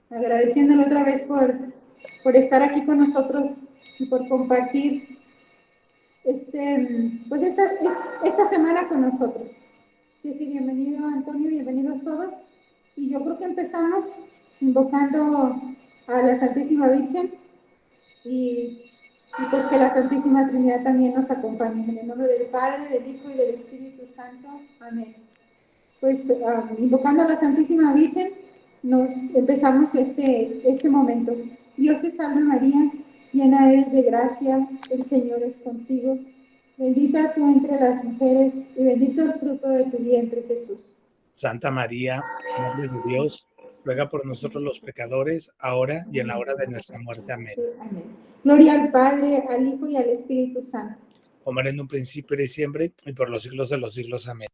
agradeciéndole otra vez por estar aquí con nosotros y por compartir pues esta semana con nosotros. Sí, bienvenido Antonio, bienvenidos todos. Y yo creo que empezamos invocando a la Santísima Virgen y pues que la Santísima Trinidad también nos acompañe. En el nombre del Padre, del Hijo y del Espíritu Santo. Amén. Pues invocando a la Santísima Virgen, nos empezamos este momento. Dios te salve María, llena eres de gracia, el Señor es contigo. Bendita tú entre las mujeres y bendito el fruto de tu vientre, Jesús. Santa María, Madre de Dios, ruega por nosotros los pecadores, ahora y en la hora de nuestra muerte. Amén. Amén. Gloria al Padre, al Hijo y al Espíritu Santo. Como era en un principio y siempre, y por los siglos de los siglos. Amén.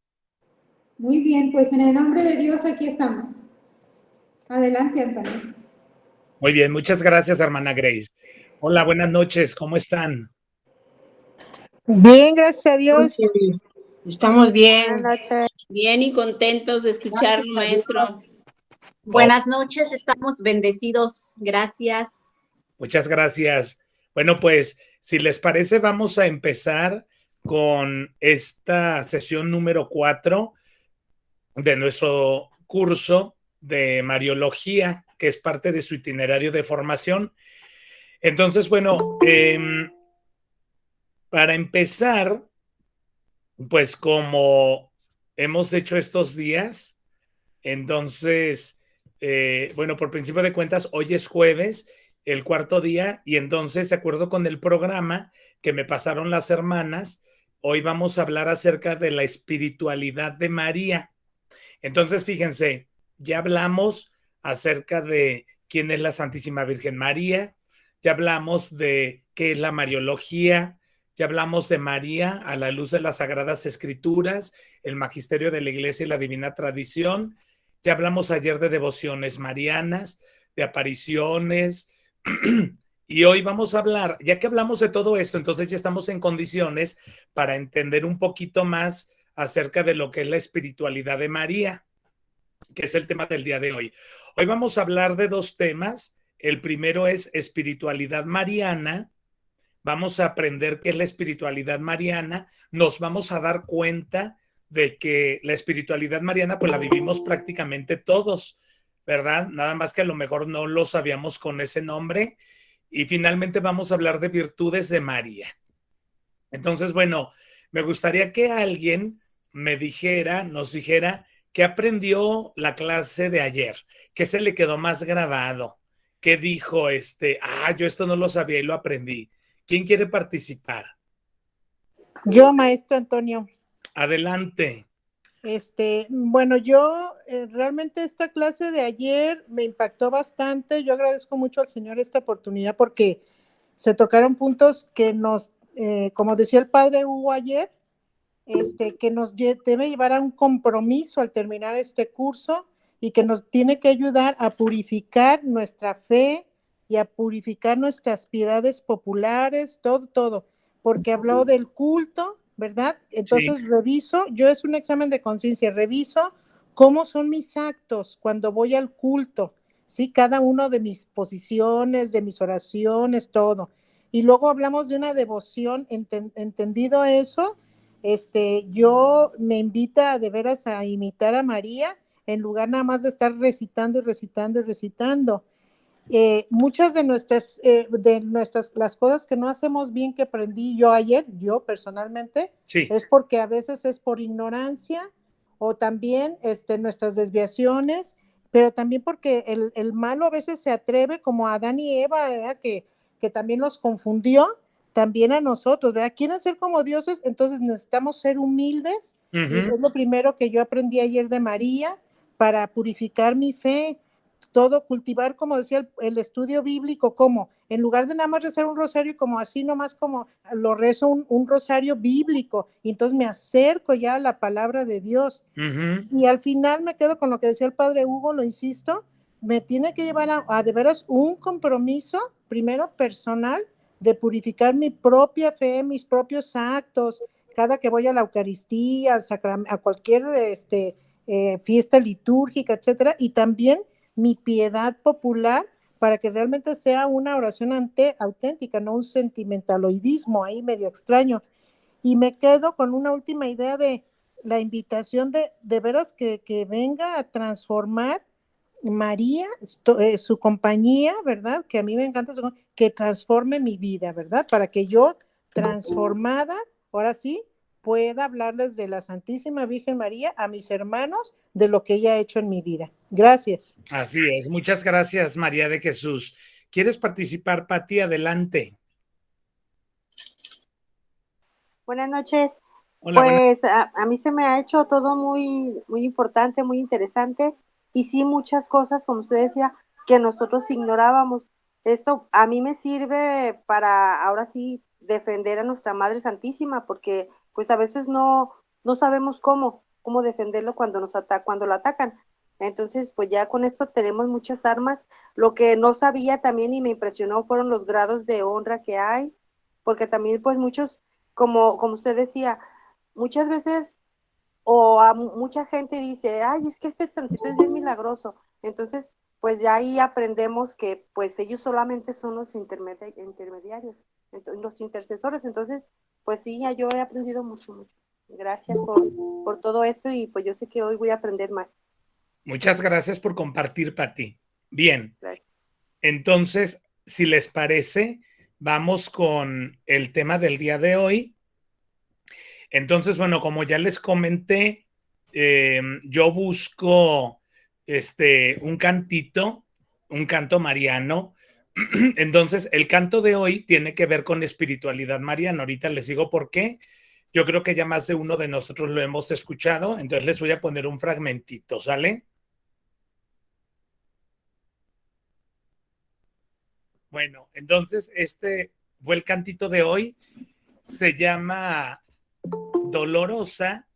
Muy bien, pues en el nombre de Dios aquí estamos. Adelante, Antonio. Muy bien, muchas gracias, hermana Grace. Hola, buenas noches, ¿cómo están? Bien, gracias a Dios. Estamos bien. Buenas noches. Bien y contentos de escucharlo, maestro. Buenas noches, estamos bendecidos. Gracias. Muchas gracias. Bueno, pues, si les parece, vamos a empezar con esta sesión número 4 de nuestro curso de Mariología, que es parte de su itinerario de formación. Entonces, bueno, para empezar, pues como hemos hecho estos días, entonces, bueno, por principio de cuentas, hoy es jueves, el cuarto día, y entonces, de acuerdo con el programa que me pasaron las hermanas, hoy vamos a hablar acerca de la espiritualidad de María. Entonces, fíjense, ya hablamos acerca de quién es la Santísima Virgen María, ya hablamos de qué es la Mariología, ya hablamos de María a la luz de las Sagradas Escrituras, el magisterio de la Iglesia y la divina tradición. Ya hablamos ayer de devociones marianas, de apariciones, y hoy vamos a hablar, ya que hablamos de todo esto, entonces ya estamos en condiciones para entender un poquito más acerca de lo que es la espiritualidad de María, que es el tema del día de hoy. Hoy vamos a hablar de dos temas. El primero es espiritualidad mariana. Vamos a aprender qué es la espiritualidad mariana. Nos vamos a dar cuenta de que la espiritualidad mariana pues la vivimos prácticamente todos, ¿verdad? Nada más que a lo mejor no lo sabíamos con ese nombre. Y finalmente vamos a hablar de virtudes de María. Entonces, bueno, me gustaría que alguien nos dijera qué aprendió la clase de ayer, qué se le quedó más grabado, qué dijo yo esto no lo sabía y lo aprendí. ¿Quién quiere participar? Yo, maestro Antonio. Adelante. Bueno, yo realmente esta clase de ayer me impactó bastante. Yo agradezco mucho al Señor esta oportunidad porque se tocaron puntos que nos, como decía el padre Hugo ayer, que nos debe llevar a un compromiso al terminar este curso y que nos tiene que ayudar a purificar nuestra fe y a purificar nuestras piedades populares, todo, porque habló del culto, ¿verdad? Entonces sí. Yo es un examen de conciencia, reviso cómo son mis actos cuando voy al culto, ¿sí? Cada uno de mis posiciones, de mis oraciones, todo. Y luego hablamos de una devoción, entendido eso, yo me invita de veras a imitar a María en lugar nada más de estar recitando y recitando y recitando. Muchas de nuestras, las cosas que no hacemos bien que aprendí yo ayer, yo personalmente, sí. Es porque a veces es por ignorancia o también nuestras desviaciones, pero también porque el malo a veces se atreve como a Adán y Eva, ¿verdad? Que también los confundió, también a nosotros, ¿verdad? Quieren ser como dioses, entonces necesitamos ser humildes, y es lo primero que yo aprendí ayer de María, para purificar mi fe, todo, cultivar, como decía el estudio bíblico, como en lugar de nada más rezar un rosario, como así nomás como lo rezo un rosario bíblico, y entonces me acerco ya a la palabra de Dios, y al final me quedo con lo que decía el padre Hugo, lo insisto, me tiene que llevar a de veras un compromiso, primero personal, de purificar mi propia fe, mis propios actos, cada que voy a la Eucaristía, a cualquier fiesta litúrgica, etcétera, y también mi piedad popular para que realmente sea una oración auténtica, no un sentimentaloidismo ahí medio extraño. Y me quedo con una última idea de la invitación de veras que venga a transformar María, su compañía, ¿verdad? Que a mí me encanta, que transforme mi vida, ¿verdad? Para que yo, transformada, ahora sí, pueda hablarles de la Santísima Virgen María a mis hermanos de lo que ella ha hecho en mi vida. Gracias. Así es. Muchas gracias, María de Jesús. ¿Quieres participar, Pati? Adelante. Buenas noches. Hola, buenas. Pues a mí se me ha hecho todo muy, muy importante, muy interesante y sí muchas cosas, como usted decía, que nosotros ignorábamos. Eso a mí me sirve para ahora sí defender a nuestra Madre Santísima, porque pues a veces no sabemos cómo defenderlo cuando cuando lo atacan. Entonces, pues ya con esto tenemos muchas armas. Lo que no sabía también y me impresionó fueron los grados de honra que hay, porque también pues muchos como usted decía, muchas veces mucha gente dice, ay, es que este santito es bien milagroso. Entonces, pues ya ahí aprendemos que pues ellos solamente son los intermediarios, los intercesores. Entonces, pues sí, ya yo he aprendido mucho. Gracias por todo esto y pues yo sé que hoy voy a aprender más. Muchas gracias por compartir, Pati. Bien, Gracias. entonces, si les parece, vamos con el tema del día de hoy. Entonces, bueno, como ya les comenté, yo busco un cantito, un canto mariano. Entonces, el canto de hoy tiene que ver con espiritualidad mariana. Ahorita les digo por qué. Yo creo que ya más de uno de nosotros lo hemos escuchado, entonces les voy a poner un fragmentito, ¿sale? Bueno, entonces este fue el cantito de hoy. Se llama Dolorosa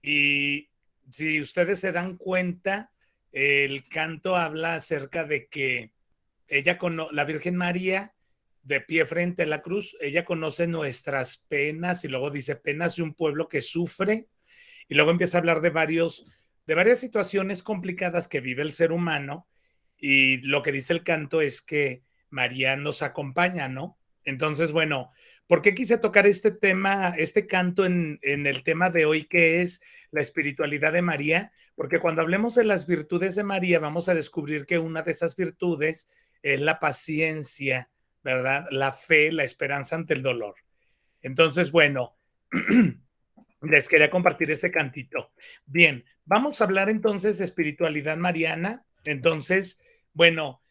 y si ustedes se dan cuenta, el canto habla acerca de que la Virgen María, de pie frente a la cruz, ella conoce nuestras penas y luego dice penas de un pueblo que sufre y luego empieza a hablar de varias situaciones complicadas que vive el ser humano y lo que dice el canto es que María nos acompaña, ¿no? Entonces, bueno, ¿por qué quise tocar este tema, este canto en el tema de hoy que es la espiritualidad de María? Porque cuando hablemos de las virtudes de María vamos a descubrir que una de esas virtudes es la paciencia, ¿verdad? La fe, la esperanza ante el dolor. Entonces, bueno, les quería compartir este cantito. Bien, vamos a hablar entonces de espiritualidad mariana. Entonces, bueno,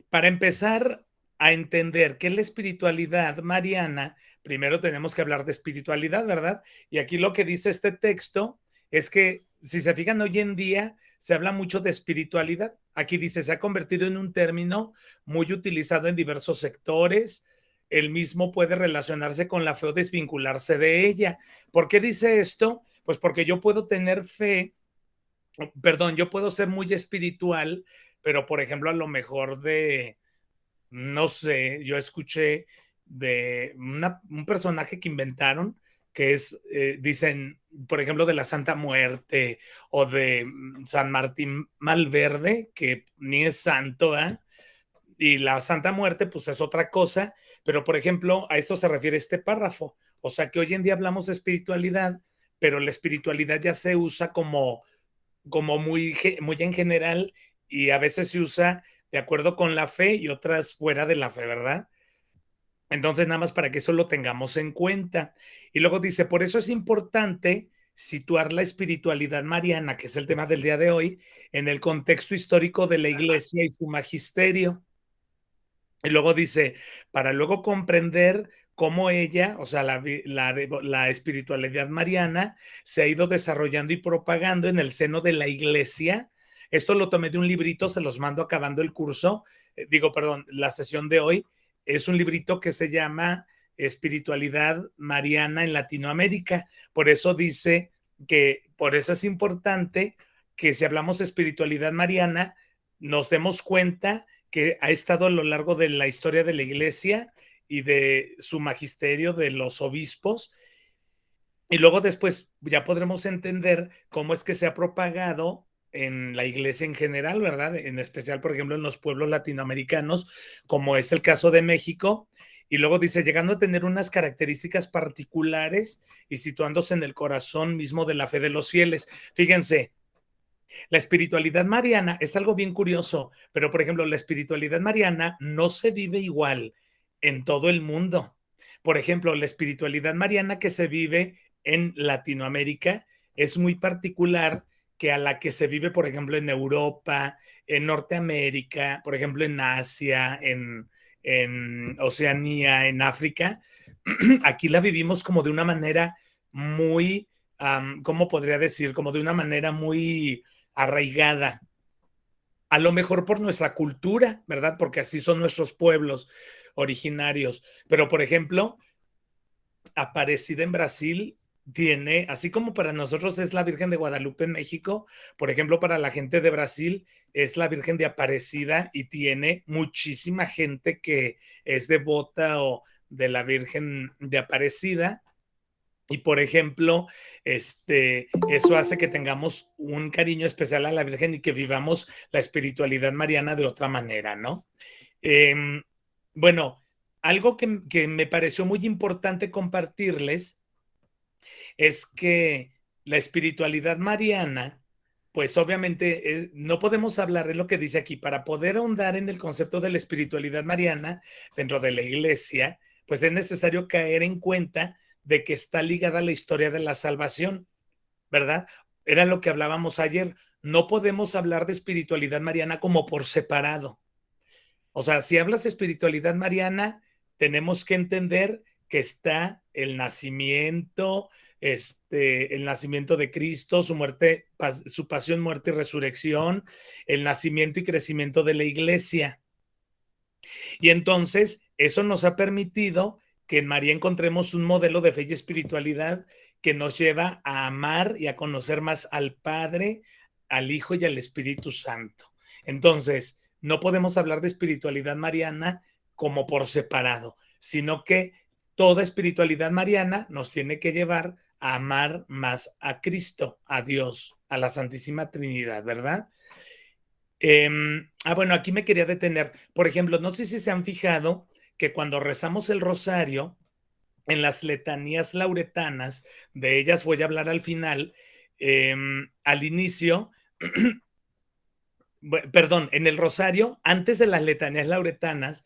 para empezar a entender qué es la espiritualidad mariana, primero tenemos que hablar de espiritualidad, ¿verdad? Y aquí lo que dice este texto es que, si se fijan, hoy en día se habla mucho de espiritualidad. Aquí dice, se ha convertido en un término muy utilizado en diversos sectores. El mismo puede relacionarse con la fe o desvincularse de ella. ¿Por qué dice esto? Pues porque yo puedo tener fe, perdón, yo puedo ser muy espiritual, pero por ejemplo, a lo mejor no sé, yo escuché de un personaje que inventaron que es, dicen, por ejemplo, de la Santa Muerte o de San Martín Malverde, que ni es santo, ¿eh? Y la Santa Muerte, pues es otra cosa, pero por ejemplo, a esto se refiere este párrafo. O sea que hoy en día hablamos de espiritualidad, pero la espiritualidad ya se usa como muy en general y a veces se usa de acuerdo con la fe y otras fuera de la fe, ¿verdad? Entonces, nada más para que eso lo tengamos en cuenta. Y luego dice, por eso es importante situar la espiritualidad mariana, que es el tema del día de hoy, en el contexto histórico de la iglesia y su magisterio. Y luego dice, para luego comprender cómo ella, o sea, la espiritualidad mariana se ha ido desarrollando y propagando en el seno de la iglesia. Esto lo tomé de un librito, se los mando acabando el curso, perdón, la sesión de hoy. Es un librito que se llama Espiritualidad Mariana en Latinoamérica. Por eso dice por eso es importante que si hablamos de espiritualidad mariana, nos demos cuenta que ha estado a lo largo de la historia de la iglesia y de su magisterio, de los obispos, y luego después ya podremos entender cómo es que se ha propagado en la iglesia en general, ¿verdad? En especial, por ejemplo, en los pueblos latinoamericanos, como es el caso de México. Y luego dice, llegando a tener unas características particulares y situándose en el corazón mismo de la fe de los fieles. Fíjense, la espiritualidad mariana es algo bien curioso, pero por ejemplo, la espiritualidad mariana no se vive igual en todo el mundo. Por ejemplo, la espiritualidad mariana que se vive en Latinoamérica es muy particular que a la que se vive, por ejemplo, en Europa, en Norteamérica, por ejemplo, en Asia, en Oceanía, en África. Aquí la vivimos como de una manera muy, ¿cómo podría decir? Como de una manera muy arraigada, a lo mejor por nuestra cultura, ¿verdad? Porque así son nuestros pueblos originarios. Pero, por ejemplo, Aparecida en Brasil tiene, así como para nosotros es la Virgen de Guadalupe en México, por ejemplo, para la gente de Brasil es la Virgen de Aparecida y tiene muchísima gente que es devota o de la Virgen de Aparecida. Y por ejemplo, eso hace que tengamos un cariño especial a la Virgen y que vivamos la espiritualidad mariana de otra manera, ¿no? Bueno, algo que me pareció muy importante compartirles es que la espiritualidad mariana, pues obviamente no podemos hablar de lo que dice aquí, para poder ahondar en el concepto de la espiritualidad mariana dentro de la iglesia, pues es necesario caer en cuenta de que está ligada a la historia de la salvación, ¿verdad? Era lo que hablábamos ayer. No podemos hablar de espiritualidad mariana como por separado. O sea, si hablas de espiritualidad mariana, tenemos que entender que está el nacimiento de Cristo, su muerte, su pasión, muerte y resurrección, el nacimiento y crecimiento de la iglesia. Y entonces, eso nos ha permitido que en María encontremos un modelo de fe y espiritualidad que nos lleva a amar y a conocer más al Padre, al Hijo y al Espíritu Santo. Entonces, no podemos hablar de espiritualidad mariana como por separado, sino que toda espiritualidad mariana nos tiene que llevar a amar más a Cristo, a Dios, a la Santísima Trinidad, ¿verdad? Bueno, aquí me quería detener. Por ejemplo, no sé si se han fijado que cuando rezamos el rosario, en las letanías lauretanas, de ellas voy a hablar al final, al inicio, perdón, en el rosario, antes de las letanías lauretanas,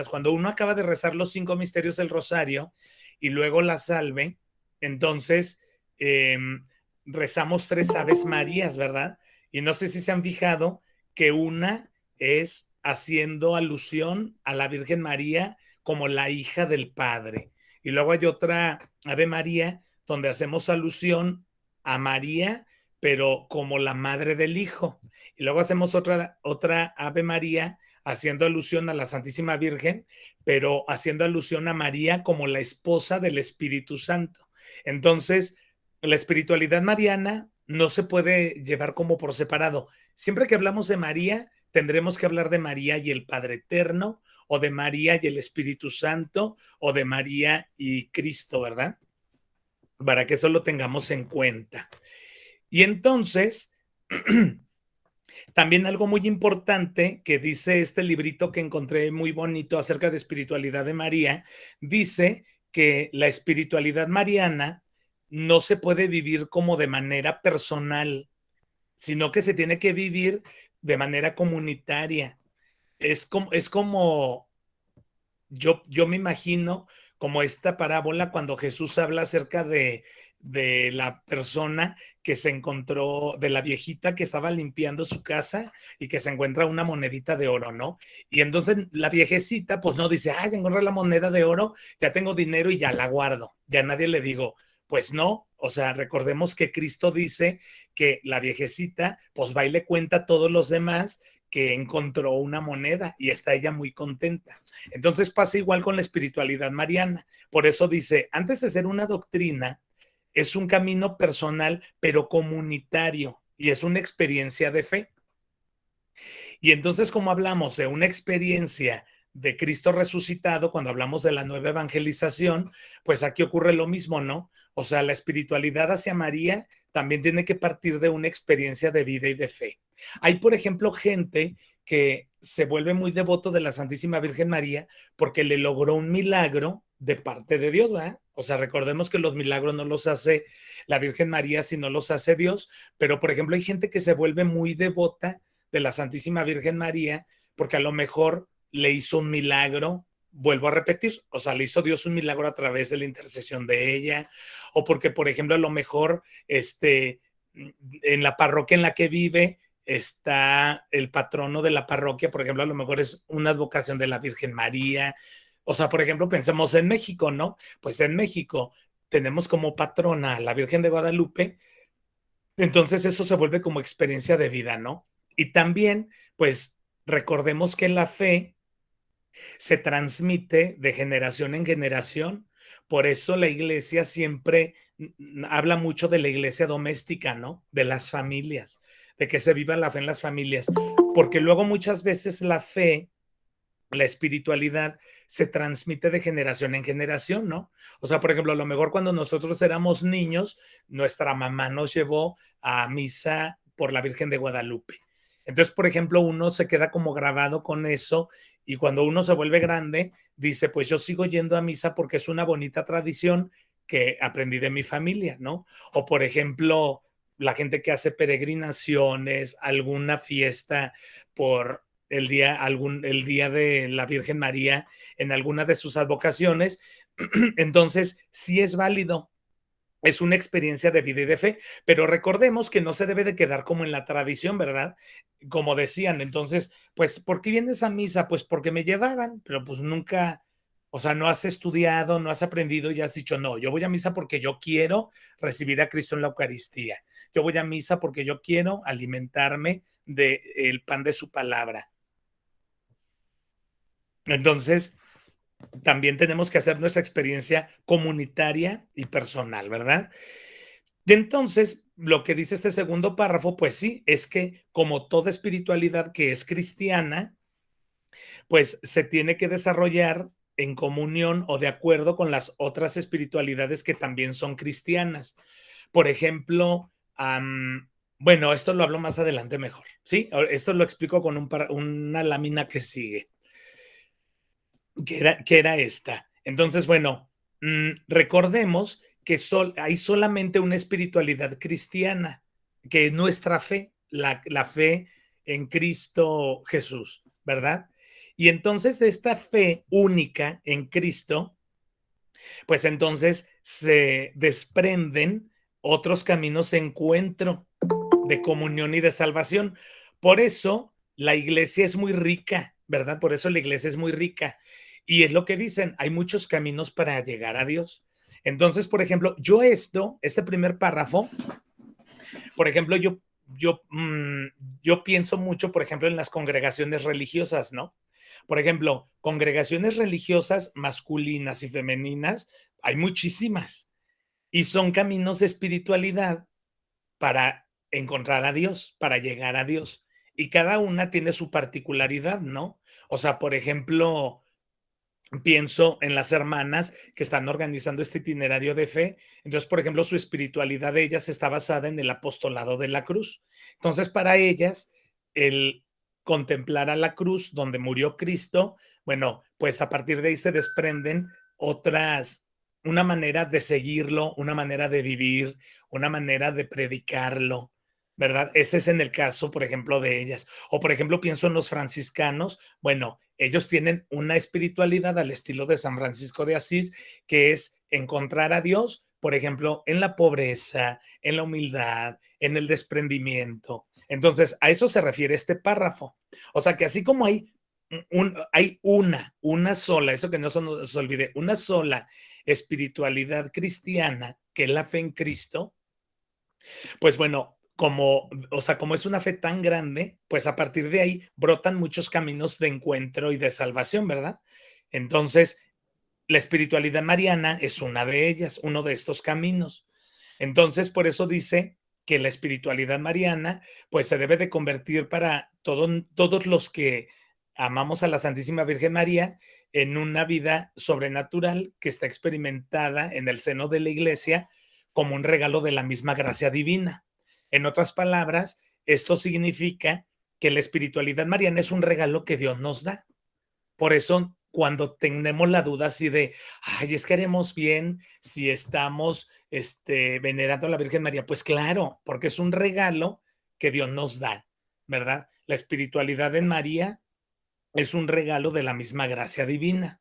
cuando uno acaba de rezar los 5 misterios del rosario y luego la salve, entonces rezamos 3 Aves Marías, ¿verdad? Y no sé si se han fijado que una es haciendo alusión a la Virgen María como la hija del Padre. Y luego hay otra Ave María donde hacemos alusión a María, pero como la madre del Hijo. Y luego hacemos otra Ave María haciendo alusión a la Santísima Virgen, pero haciendo alusión a María como la esposa del Espíritu Santo. Entonces, la espiritualidad mariana no se puede llevar como por separado. Siempre que hablamos de María, tendremos que hablar de María y el Padre Eterno, o de María y el Espíritu Santo, o de María y Cristo, ¿verdad? Para que eso lo tengamos en cuenta. Y entonces, también algo muy importante que dice este librito que encontré muy bonito acerca de espiritualidad de María, dice que la espiritualidad mariana no se puede vivir como de manera personal, sino que se tiene que vivir de manera comunitaria. Es como yo me imagino como esta parábola cuando Jesús habla acerca de la persona que se encontró, de la viejita que estaba limpiando su casa y que se encuentra una monedita de oro, ¿no? Y entonces la viejecita pues no dice, ay, encontré la moneda de oro, ya tengo dinero y ya la guardo, ya a nadie le digo, pues no, o sea, recordemos que Cristo dice que la viejecita pues va y le cuenta a todos los demás que encontró una moneda y está ella muy contenta. Entonces pasa igual con la espiritualidad mariana. Por eso dice, antes de ser una doctrina, es un camino personal, pero comunitario, y es una experiencia de fe. Y entonces, como hablamos de una experiencia de Cristo resucitado, cuando hablamos de la nueva evangelización, pues aquí ocurre lo mismo, ¿no? O sea, la espiritualidad hacia María también tiene que partir de una experiencia de vida y de fe. Hay, por ejemplo, gente que se vuelve muy devoto de la Santísima Virgen María porque le logró un milagro de parte de Dios, ¿verdad? O sea, recordemos que los milagros no los hace la Virgen María, sino los hace Dios, pero por ejemplo hay gente que se vuelve muy devota de la Santísima Virgen María porque a lo mejor le hizo un milagro, vuelvo a repetir, o sea, le hizo Dios un milagro a través de la intercesión de ella, o porque, por ejemplo, a lo mejor en la parroquia en la que vive está el patrono de la parroquia, por ejemplo, a lo mejor es una advocación de la Virgen María. O sea, por ejemplo, pensemos en México, ¿no? Pues en México tenemos como patrona a la Virgen de Guadalupe, entonces eso se vuelve como experiencia de vida, ¿no? Y también, pues, recordemos que la fe se transmite de generación en generación. Por eso la iglesia siempre habla mucho de la iglesia doméstica, ¿no? De las familias, de que se viva la fe en las familias, porque luego muchas veces la fe, la espiritualidad se transmite de generación en generación, ¿no? O sea, por ejemplo, a lo mejor cuando nosotros éramos niños, nuestra mamá nos llevó a misa por la Virgen de Guadalupe. Entonces, por ejemplo, uno se queda como grabado con eso y cuando uno se vuelve grande, dice, pues yo sigo yendo a misa porque es una bonita tradición que aprendí de mi familia, ¿no? O, por ejemplo, la gente que hace peregrinaciones, alguna fiesta por el día de la Virgen María en alguna de sus advocaciones, entonces sí es válido. Es una experiencia de vida y de fe, pero recordemos que no se debe de quedar como en la tradición, ¿verdad? Como decían, entonces, pues, ¿por qué vienes a misa? Pues porque me llevaban, pero pues nunca, o sea, no has estudiado, no has aprendido y has dicho, no, yo voy a misa porque yo quiero recibir a Cristo en la Eucaristía. Yo voy a misa porque yo quiero alimentarme del pan de su palabra. Entonces, también tenemos que hacer nuestra experiencia comunitaria y personal, ¿verdad? Y entonces, lo que dice este segundo párrafo, pues sí, es que como toda espiritualidad que es cristiana, pues se tiene que desarrollar en comunión o de acuerdo con las otras espiritualidades que también son cristianas. Por ejemplo, bueno, esto lo hablo más adelante mejor, ¿sí? Esto lo explico con una lámina que sigue, que era esta. Entonces, bueno, recordemos que hay solamente una espiritualidad cristiana, que es nuestra fe, la fe en Cristo Jesús, ¿verdad? Y entonces de esta fe única en Cristo, pues entonces se desprenden otros caminos de encuentro, de comunión y de salvación. Por eso la iglesia es muy rica, ¿verdad? Por eso la iglesia es muy rica. Y es lo que dicen, hay muchos caminos para llegar a Dios. Entonces, por ejemplo, este primer párrafo, por ejemplo, yo pienso mucho, por ejemplo, en las congregaciones religiosas, ¿no? Por ejemplo, congregaciones religiosas masculinas y femeninas, hay muchísimas. Y son caminos de espiritualidad para encontrar a Dios, para llegar a Dios. Y cada una tiene su particularidad, ¿no? O sea, por ejemplo, pienso en las hermanas que están organizando este itinerario de fe. Entonces, por ejemplo, su espiritualidad de ellas está basada en el apostolado de la cruz. Entonces, para ellas, el contemplar a la cruz donde murió Cristo, bueno, pues a partir de ahí se desprenden una manera de seguirlo, una manera de vivir, una manera de predicarlo, ¿verdad? Ese es en el caso, por ejemplo, de ellas. O, por ejemplo, pienso en los franciscanos. Bueno, ellos tienen una espiritualidad al estilo de San Francisco de Asís, que es encontrar a Dios, por ejemplo, en la pobreza, en la humildad, en el desprendimiento. Entonces, a eso se refiere este párrafo. O sea, que así como hay una sola, eso que no se nos olvide, una sola espiritualidad cristiana, que es la fe en Cristo, pues bueno, como es una fe tan grande, pues a partir de ahí brotan muchos caminos de encuentro y de salvación, ¿verdad? Entonces, la espiritualidad mariana es una de ellas, uno de estos caminos. Entonces, por eso dice que la espiritualidad mariana, pues se debe de convertir para todos los que amamos a la Santísima Virgen María en una vida sobrenatural que está experimentada en el seno de la Iglesia como un regalo de la misma gracia divina. En otras palabras, esto significa que la espiritualidad mariana es un regalo que Dios nos da. Por eso, cuando tenemos la duda así de, ay, es que haremos bien si estamos venerando a la Virgen María, pues claro, porque es un regalo que Dios nos da, ¿verdad? La espiritualidad en María es un regalo de la misma gracia divina.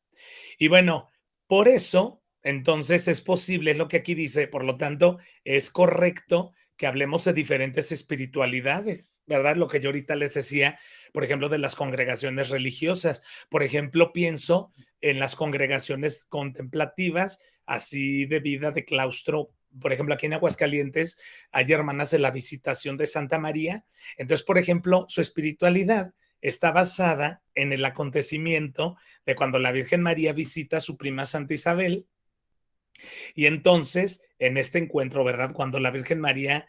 Y bueno, por eso, entonces es posible lo que aquí dice, por lo tanto, es correcto que hablemos de diferentes espiritualidades, ¿verdad? Lo que yo ahorita les decía, por ejemplo, de las congregaciones religiosas. Por ejemplo, pienso en las congregaciones contemplativas, así de vida de claustro. Por ejemplo, aquí en Aguascalientes hay hermanas de la Visitación de Santa María. Entonces, por ejemplo, su espiritualidad está basada en el acontecimiento de cuando la Virgen María visita a su prima Santa Isabel. Y entonces, en este encuentro, ¿verdad? Cuando la Virgen María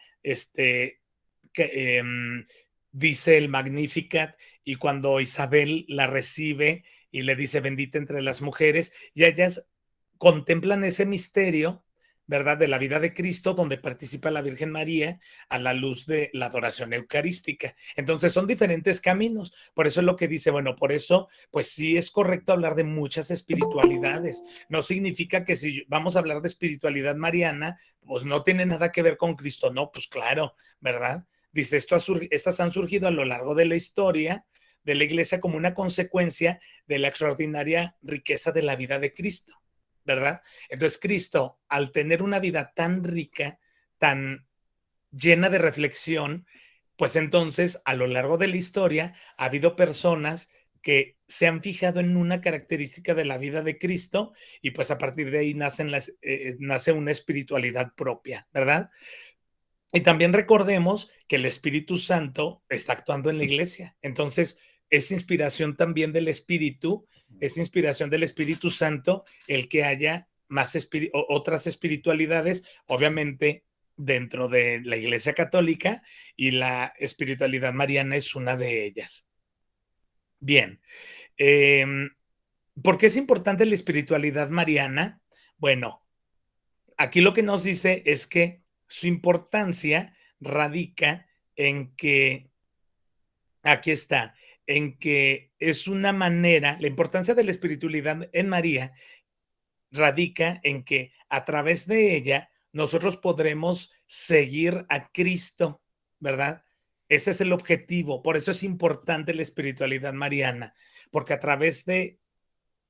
dice el Magnificat y cuando Isabel la recibe y le dice bendita entre las mujeres, y ellas contemplan ese misterio, ¿verdad? De la vida de Cristo, donde participa la Virgen María a la luz de la adoración eucarística. Entonces son diferentes caminos. Por eso es lo que dice, bueno, por eso, pues sí es correcto hablar de muchas espiritualidades. No significa que si vamos a hablar de espiritualidad mariana, pues no tiene nada que ver con Cristo. No, pues claro, ¿verdad? Dice, estas han surgido a lo largo de la historia de la Iglesia como una consecuencia de la extraordinaria riqueza de la vida de Cristo, ¿verdad? Entonces Cristo, al tener una vida tan rica, tan llena de reflexión, pues entonces a lo largo de la historia ha habido personas que se han fijado en una característica de la vida de Cristo y pues a partir de ahí nace una espiritualidad propia, ¿verdad? Y también recordemos que el Espíritu Santo está actuando en la iglesia. Entonces, es inspiración también del Espíritu, es inspiración del Espíritu Santo el que haya otras espiritualidades, obviamente dentro de la Iglesia Católica, y la espiritualidad mariana es una de ellas. Bien, ¿por qué es importante la espiritualidad mariana? Bueno, aquí lo que nos dice es que su importancia radica en que, aquí está, en que es una manera, la importancia de la espiritualidad en María radica en que a través de ella nosotros podremos seguir a Cristo, ¿verdad? Ese es el objetivo, por eso es importante la espiritualidad mariana, porque a través de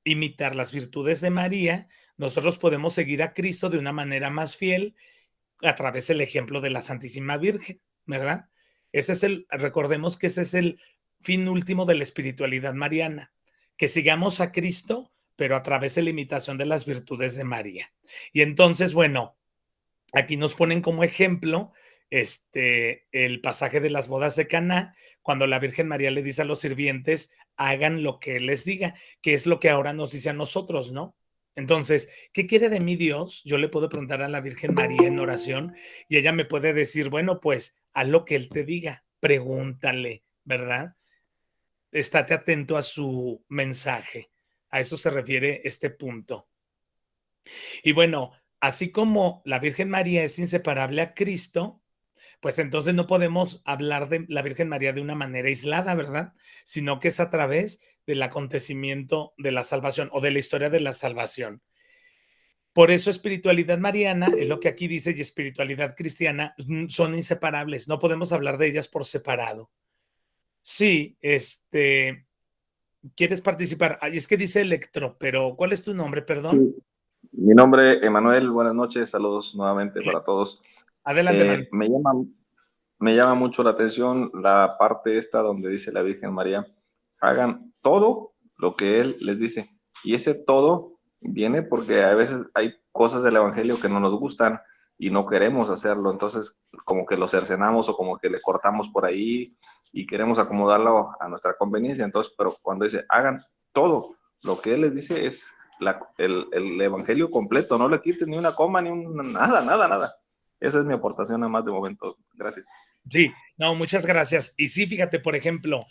imitar las virtudes de María, nosotros podemos seguir a Cristo de una manera más fiel a través del ejemplo de la Santísima Virgen, ¿verdad? Recordemos que ese es el fin último de la espiritualidad mariana, que sigamos a Cristo, pero a través de la imitación de las virtudes de María. Y entonces, bueno, aquí nos ponen como ejemplo el pasaje de las bodas de Caná, cuando la Virgen María le dice a los sirvientes, hagan lo que Él les diga, que es lo que ahora nos dice a nosotros, ¿no? Entonces, ¿qué quiere de mí Dios? Yo le puedo preguntar a la Virgen María en oración y ella me puede decir, bueno, pues haz lo que Él te diga, pregúntale, ¿verdad? Estate atento a su mensaje. A eso se refiere este punto. Y bueno, así como la Virgen María es inseparable a Cristo, pues entonces no podemos hablar de la Virgen María de una manera aislada, ¿verdad? Sino que es a través del acontecimiento de la salvación o de la historia de la salvación. Por eso espiritualidad mariana, es lo que aquí dice, y espiritualidad cristiana son inseparables, no podemos hablar de ellas por separado. Sí, ¿quieres participar? Ay, es que dice Electro, pero ¿cuál es tu nombre, perdón? Sí. Mi nombre es Emanuel, buenas noches, saludos nuevamente para todos. Adelante, Manuel. Me llama mucho la atención la parte esta donde dice la Virgen María, hagan todo lo que Él les dice. Y ese todo viene porque a veces hay cosas del Evangelio que no nos gustan y no queremos hacerlo. Entonces, como que lo cercenamos o como que le cortamos por ahí y queremos acomodarlo a nuestra conveniencia. Entonces, pero cuando dice, hagan todo lo que Él les dice es el Evangelio completo, no le quiten ni una coma, ni nada. Esa es mi aportación nada más de momento. Gracias. Sí, no, muchas gracias. Y sí, fíjate, por ejemplo,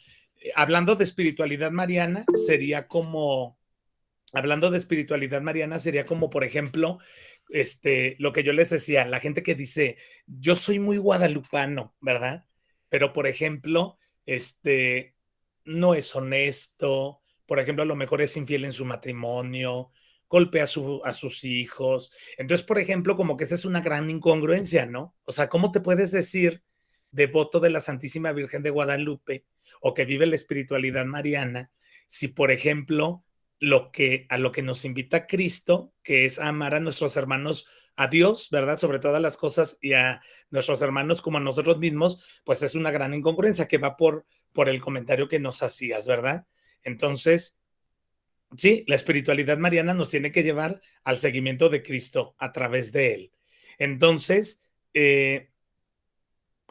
hablando de espiritualidad mariana, sería como, por ejemplo, lo que yo les decía, la gente que dice, yo soy muy guadalupano, ¿verdad? Pero, por ejemplo, no es honesto, por ejemplo, a lo mejor es infiel en su matrimonio, golpea a sus hijos. Entonces, por ejemplo, como que esa es una gran incongruencia, ¿no? O sea, ¿cómo te puedes decir devoto de la Santísima Virgen de Guadalupe o que vive la espiritualidad mariana si, por ejemplo, a lo que nos invita Cristo, que es amar a nuestros hermanos, a Dios, ¿verdad? Sobre todas las cosas y a nuestros hermanos como a nosotros mismos, pues es una gran incongruencia que va por el comentario que nos hacías, ¿verdad? Entonces, sí, la espiritualidad mariana nos tiene que llevar al seguimiento de Cristo a través de él. Entonces, es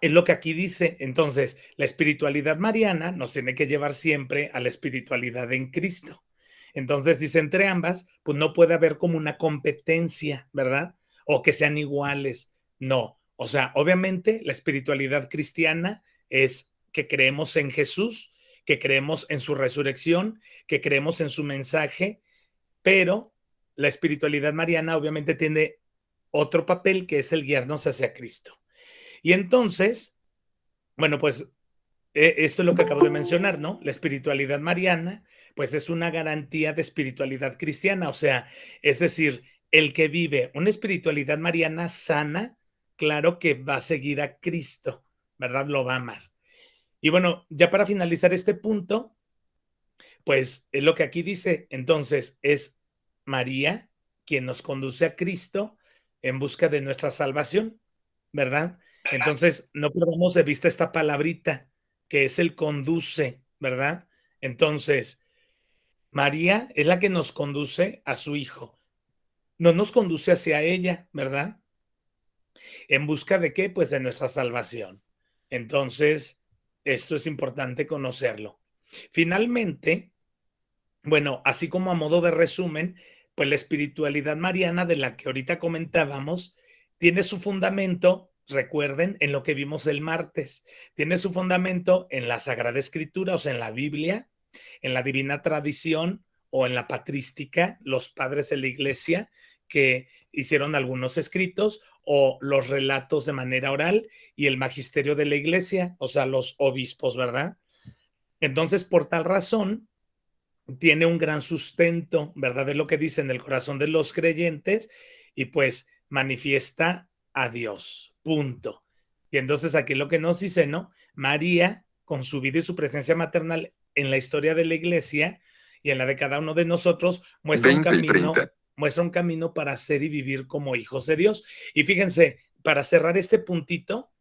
lo que aquí dice. Entonces, la espiritualidad mariana nos tiene que llevar siempre a la espiritualidad en Cristo. Entonces, dice, entre ambas, pues no puede haber como una competencia, ¿verdad? O que sean iguales. No. O sea, obviamente la espiritualidad cristiana es que creemos en Jesús, que creemos en su resurrección, que creemos en su mensaje, pero la espiritualidad mariana obviamente tiene otro papel que es el guiarnos hacia Cristo. Y entonces, bueno, pues esto es lo que acabo de mencionar, ¿no? La espiritualidad mariana, pues es una garantía de espiritualidad cristiana, o sea, es decir, el que vive una espiritualidad mariana sana, claro que va a seguir a Cristo, ¿verdad? Lo va a amar. Y bueno, ya para finalizar este punto, pues es lo que aquí dice, entonces es María quien nos conduce a Cristo en busca de nuestra salvación, ¿verdad? Entonces, no perdamos de vista esta palabrita que es el conduce, ¿verdad? Entonces, María es la que nos conduce a su hijo, no nos conduce hacia ella, ¿verdad? ¿En busca de qué? Pues de nuestra salvación. Entonces, esto es importante conocerlo. Finalmente, bueno, así como a modo de resumen, pues la espiritualidad mariana de la que ahorita comentábamos tiene su fundamento, recuerden, en lo que vimos el martes, tiene su fundamento en la Sagrada Escritura, o sea, en la Biblia, en la divina tradición o en la patrística, los padres de la iglesia que hicieron algunos escritos o los relatos de manera oral y el magisterio de la iglesia, o sea, los obispos, ¿verdad? Entonces, por tal razón, tiene un gran sustento, ¿verdad? Es lo que dice en el corazón de los creyentes y pues manifiesta a Dios, punto. Y entonces aquí lo que nos dice, ¿no? María, con su vida y su presencia maternal en la historia de la iglesia y en la de cada uno de nosotros, muestra un camino para ser y vivir como hijos de Dios. Y fíjense, para cerrar este puntito,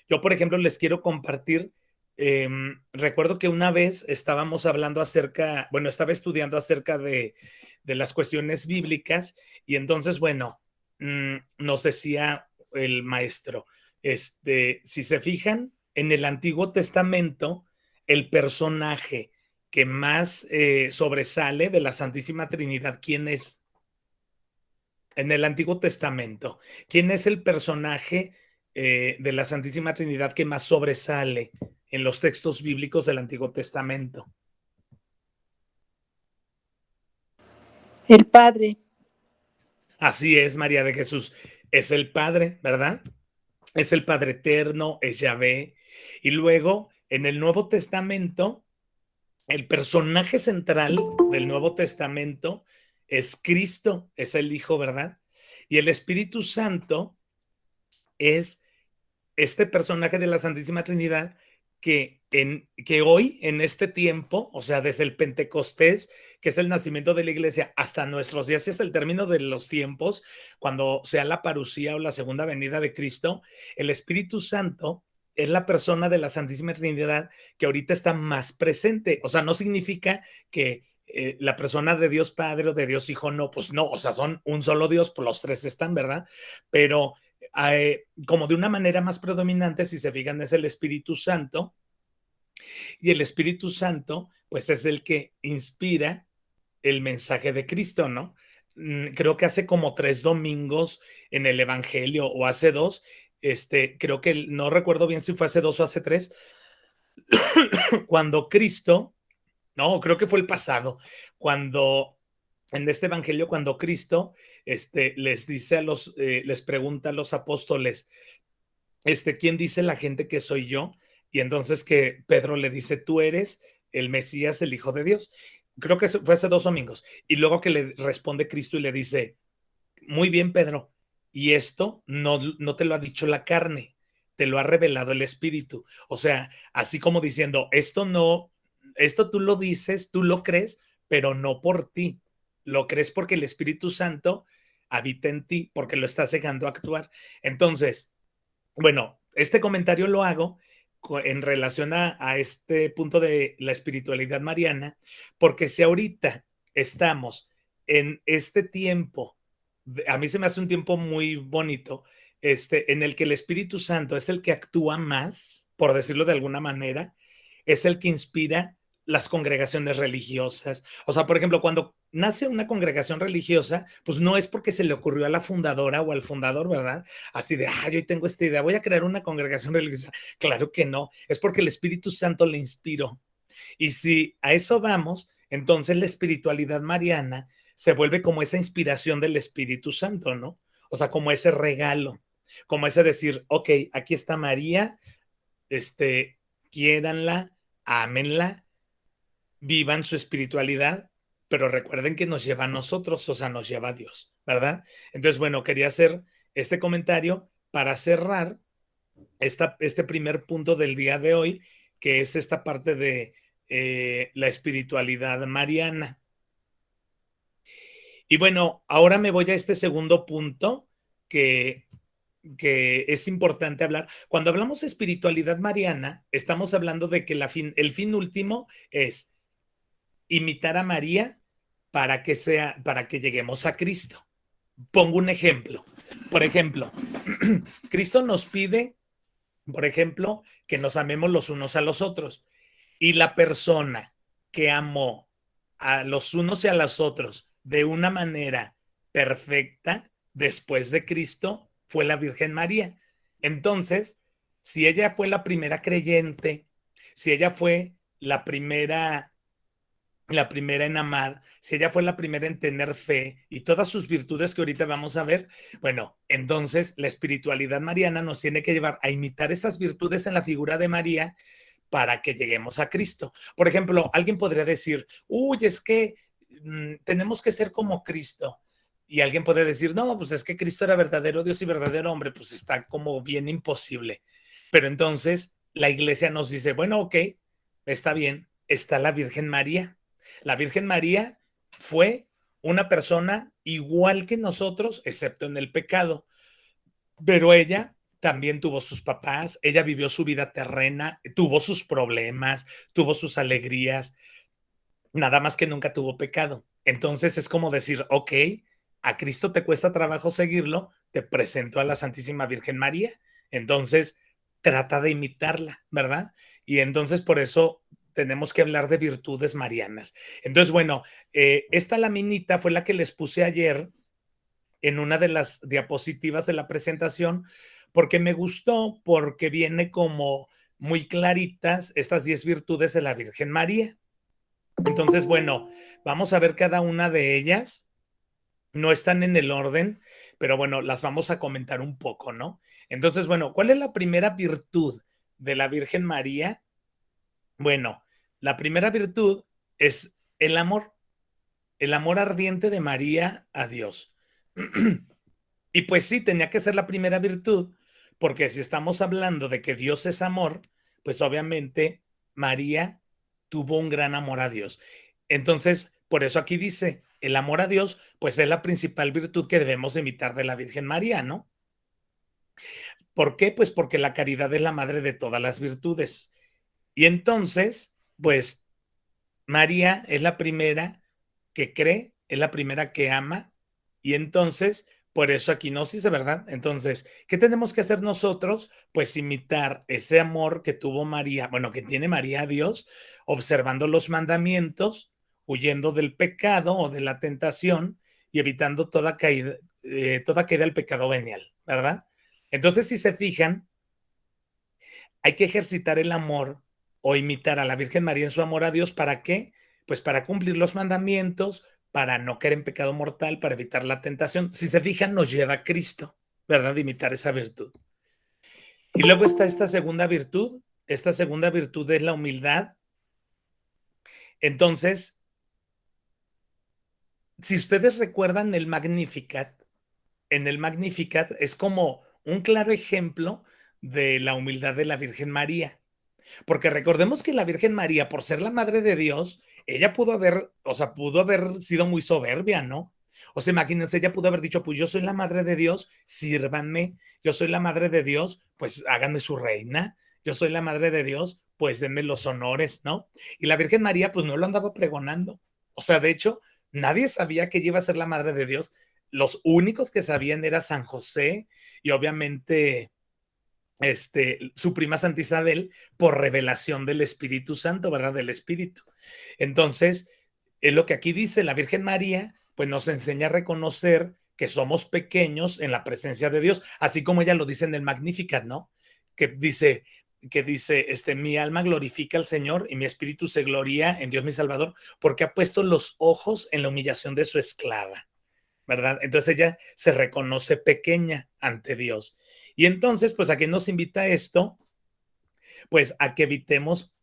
yo, por ejemplo, les quiero compartir. Recuerdo que una vez estábamos hablando estaba estudiando acerca de las cuestiones bíblicas y entonces, bueno, nos decía el maestro, si se fijan, en el Antiguo Testamento, el personaje que más sobresale de la Santísima Trinidad, ¿quién es? En el Antiguo Testamento, ¿quién es el personaje de la Santísima Trinidad que más sobresale en los textos bíblicos del Antiguo Testamento? El Padre. Así es, María de Jesús. Es el Padre, ¿verdad? Es el Padre eterno, es Yahvé. Y luego, en el Nuevo Testamento, el personaje central del Nuevo Testamento es Cristo, es el Hijo, ¿verdad? Y el Espíritu Santo es este personaje de la Santísima Trinidad que hoy, en este tiempo, o sea, desde el Pentecostés, que es el nacimiento de la iglesia, hasta nuestros días y hasta el término de los tiempos, cuando sea la parusía o la segunda venida de Cristo, el Espíritu Santo es la persona de la Santísima Trinidad que ahorita está más presente. O sea, no significa que la persona de Dios Padre o de Dios Hijo, no, pues no, o sea, son un solo Dios, pues los tres están, ¿verdad? Pero como de una manera más predominante, si se fijan, es el Espíritu Santo, y el Espíritu Santo, pues es el que inspira el mensaje de Cristo, ¿no? Creo que hace como 3 domingos en el Evangelio, o hace 2, creo que no recuerdo bien si fue hace 2 o hace 3, cuando Cristo, no, creo que fue el pasado, cuando en este evangelio, cuando Cristo les dice les pregunta a los apóstoles, ¿quién dice la gente que soy yo? Y entonces que Pedro le dice, tú eres el Mesías, el Hijo de Dios. Creo que fue hace 2 domingos. Y luego que le responde Cristo y le dice, muy bien, Pedro, y esto no te lo ha dicho la carne, te lo ha revelado el Espíritu. O sea, así como diciendo, esto tú lo dices, tú lo crees, pero no por ti. Lo crees porque el Espíritu Santo habita en ti, porque lo estás dejando actuar. Entonces, bueno, este comentario lo hago en relación a este punto de la espiritualidad mariana, porque si ahorita estamos en este tiempo, a mí se me hace un tiempo muy bonito, en el que el Espíritu Santo es el que actúa más, por decirlo de alguna manera, es el que inspira las congregaciones religiosas. O sea, por ejemplo, cuando nace una congregación religiosa, pues no es porque se le ocurrió a la fundadora o al fundador, ¿verdad? Así de, yo tengo esta idea, voy a crear una congregación religiosa. Claro que no, es porque el Espíritu Santo le inspiró. Y si a eso vamos, entonces la espiritualidad mariana se vuelve como esa inspiración del Espíritu Santo, ¿no? O sea, como ese regalo, como ese decir, ok, aquí está María, quiéranla, ámenla, vivan su espiritualidad, pero recuerden que nos lleva a nosotros, o sea, nos lleva a Dios, ¿verdad? Entonces, bueno, quería hacer este comentario para cerrar este primer punto del día de hoy, que es esta parte de la espiritualidad mariana. Y bueno, ahora me voy a este segundo punto que es importante hablar. Cuando hablamos de espiritualidad mariana, estamos hablando de que el fin último es imitar a María para que lleguemos a Cristo. Pongo un ejemplo. Por ejemplo, Cristo nos pide, por ejemplo, que nos amemos los unos a los otros. Y la persona que amó a los unos y a los otros de una manera perfecta después de Cristo fue la Virgen María. Entonces, si ella fue la primera creyente, si ella fue la primera en amar, si ella fue la primera en tener fe y todas sus virtudes que ahorita vamos a ver, bueno, entonces la espiritualidad mariana nos tiene que llevar a imitar esas virtudes en la figura de María para que lleguemos a Cristo. Por ejemplo, alguien podría decir, uy, es que tenemos que ser como Cristo. Y alguien puede decir, no, pues es que Cristo era verdadero Dios y verdadero hombre, pues está como bien imposible. Pero entonces la iglesia nos dice, bueno, ok, está bien, está la Virgen María. La Virgen María fue una persona igual que nosotros, excepto en el pecado, pero ella también tuvo sus papás, ella vivió su vida terrena, tuvo sus problemas, tuvo sus alegrías, nada más que nunca tuvo pecado. Entonces es como decir, ok, a Cristo te cuesta trabajo seguirlo, te presento a la Santísima Virgen María, entonces trata de imitarla, ¿verdad? Y entonces por eso tenemos que hablar de virtudes marianas. Entonces, bueno, esta laminita fue la que les puse ayer en una de las diapositivas de la presentación, porque me gustó, porque viene como muy claritas estas 10 virtudes de la Virgen María. Entonces, bueno, vamos a ver cada una de ellas. No están en el orden, pero bueno, las vamos a comentar un poco, ¿no? Entonces, bueno, ¿cuál es la primera virtud de la Virgen María? Bueno, la primera virtud es el amor ardiente de María a Dios. Y pues sí, tenía que ser la primera virtud, porque si estamos hablando de que Dios es amor, pues obviamente María tuvo un gran amor a Dios. Entonces, por eso aquí dice, el amor a Dios, pues es la principal virtud que debemos imitar de la Virgen María, ¿no? ¿Por qué? Pues porque la caridad es la madre de todas las virtudes. Y entonces, pues María es la primera que cree, es la primera que ama, y entonces, por eso aquí nos dice, ¿verdad? Entonces, ¿qué tenemos que hacer nosotros? Pues imitar ese amor que tuvo María, bueno, que tiene María a Dios, observando los mandamientos, huyendo del pecado o de la tentación y evitando toda caída al pecado venial, ¿verdad? Entonces, si se fijan, hay que ejercitar el amor o imitar a la Virgen María en su amor a Dios. ¿Para qué? Pues para cumplir los mandamientos, para no caer en pecado mortal, para evitar la tentación. Si se fijan, nos lleva a Cristo, ¿verdad? De imitar esa virtud. Y luego está esta segunda virtud. Esta segunda virtud es la humildad. Entonces, si ustedes recuerdan el Magnificat, en el Magnificat es como un claro ejemplo de la humildad de la Virgen María. Porque recordemos que la Virgen María, por ser la madre de Dios, ella pudo haber sido muy soberbia, ¿no? O sea, imagínense, ella pudo haber dicho, pues yo soy la madre de Dios, sírvanme, yo soy la madre de Dios, pues háganme su reina, yo soy la madre de Dios, pues denme los honores, ¿no? Y la Virgen María, pues no lo andaba pregonando. O sea, de hecho, nadie sabía que ella iba a ser la madre de Dios. Los únicos que sabían era San José y obviamente su prima Santa Isabel, por revelación del Espíritu Santo, ¿verdad? Del Espíritu. Entonces, es lo que aquí dice la Virgen María, pues nos enseña a reconocer que somos pequeños en la presencia de Dios, así como ella lo dice en el Magnificat, ¿no? Que dice, mi alma glorifica al Señor y mi espíritu se gloria en Dios mi Salvador, porque ha puesto los ojos en la humillación de su esclava, ¿verdad? Entonces ella se reconoce pequeña ante Dios. Y entonces, pues, ¿a qué nos invita esto? Pues a que evitemos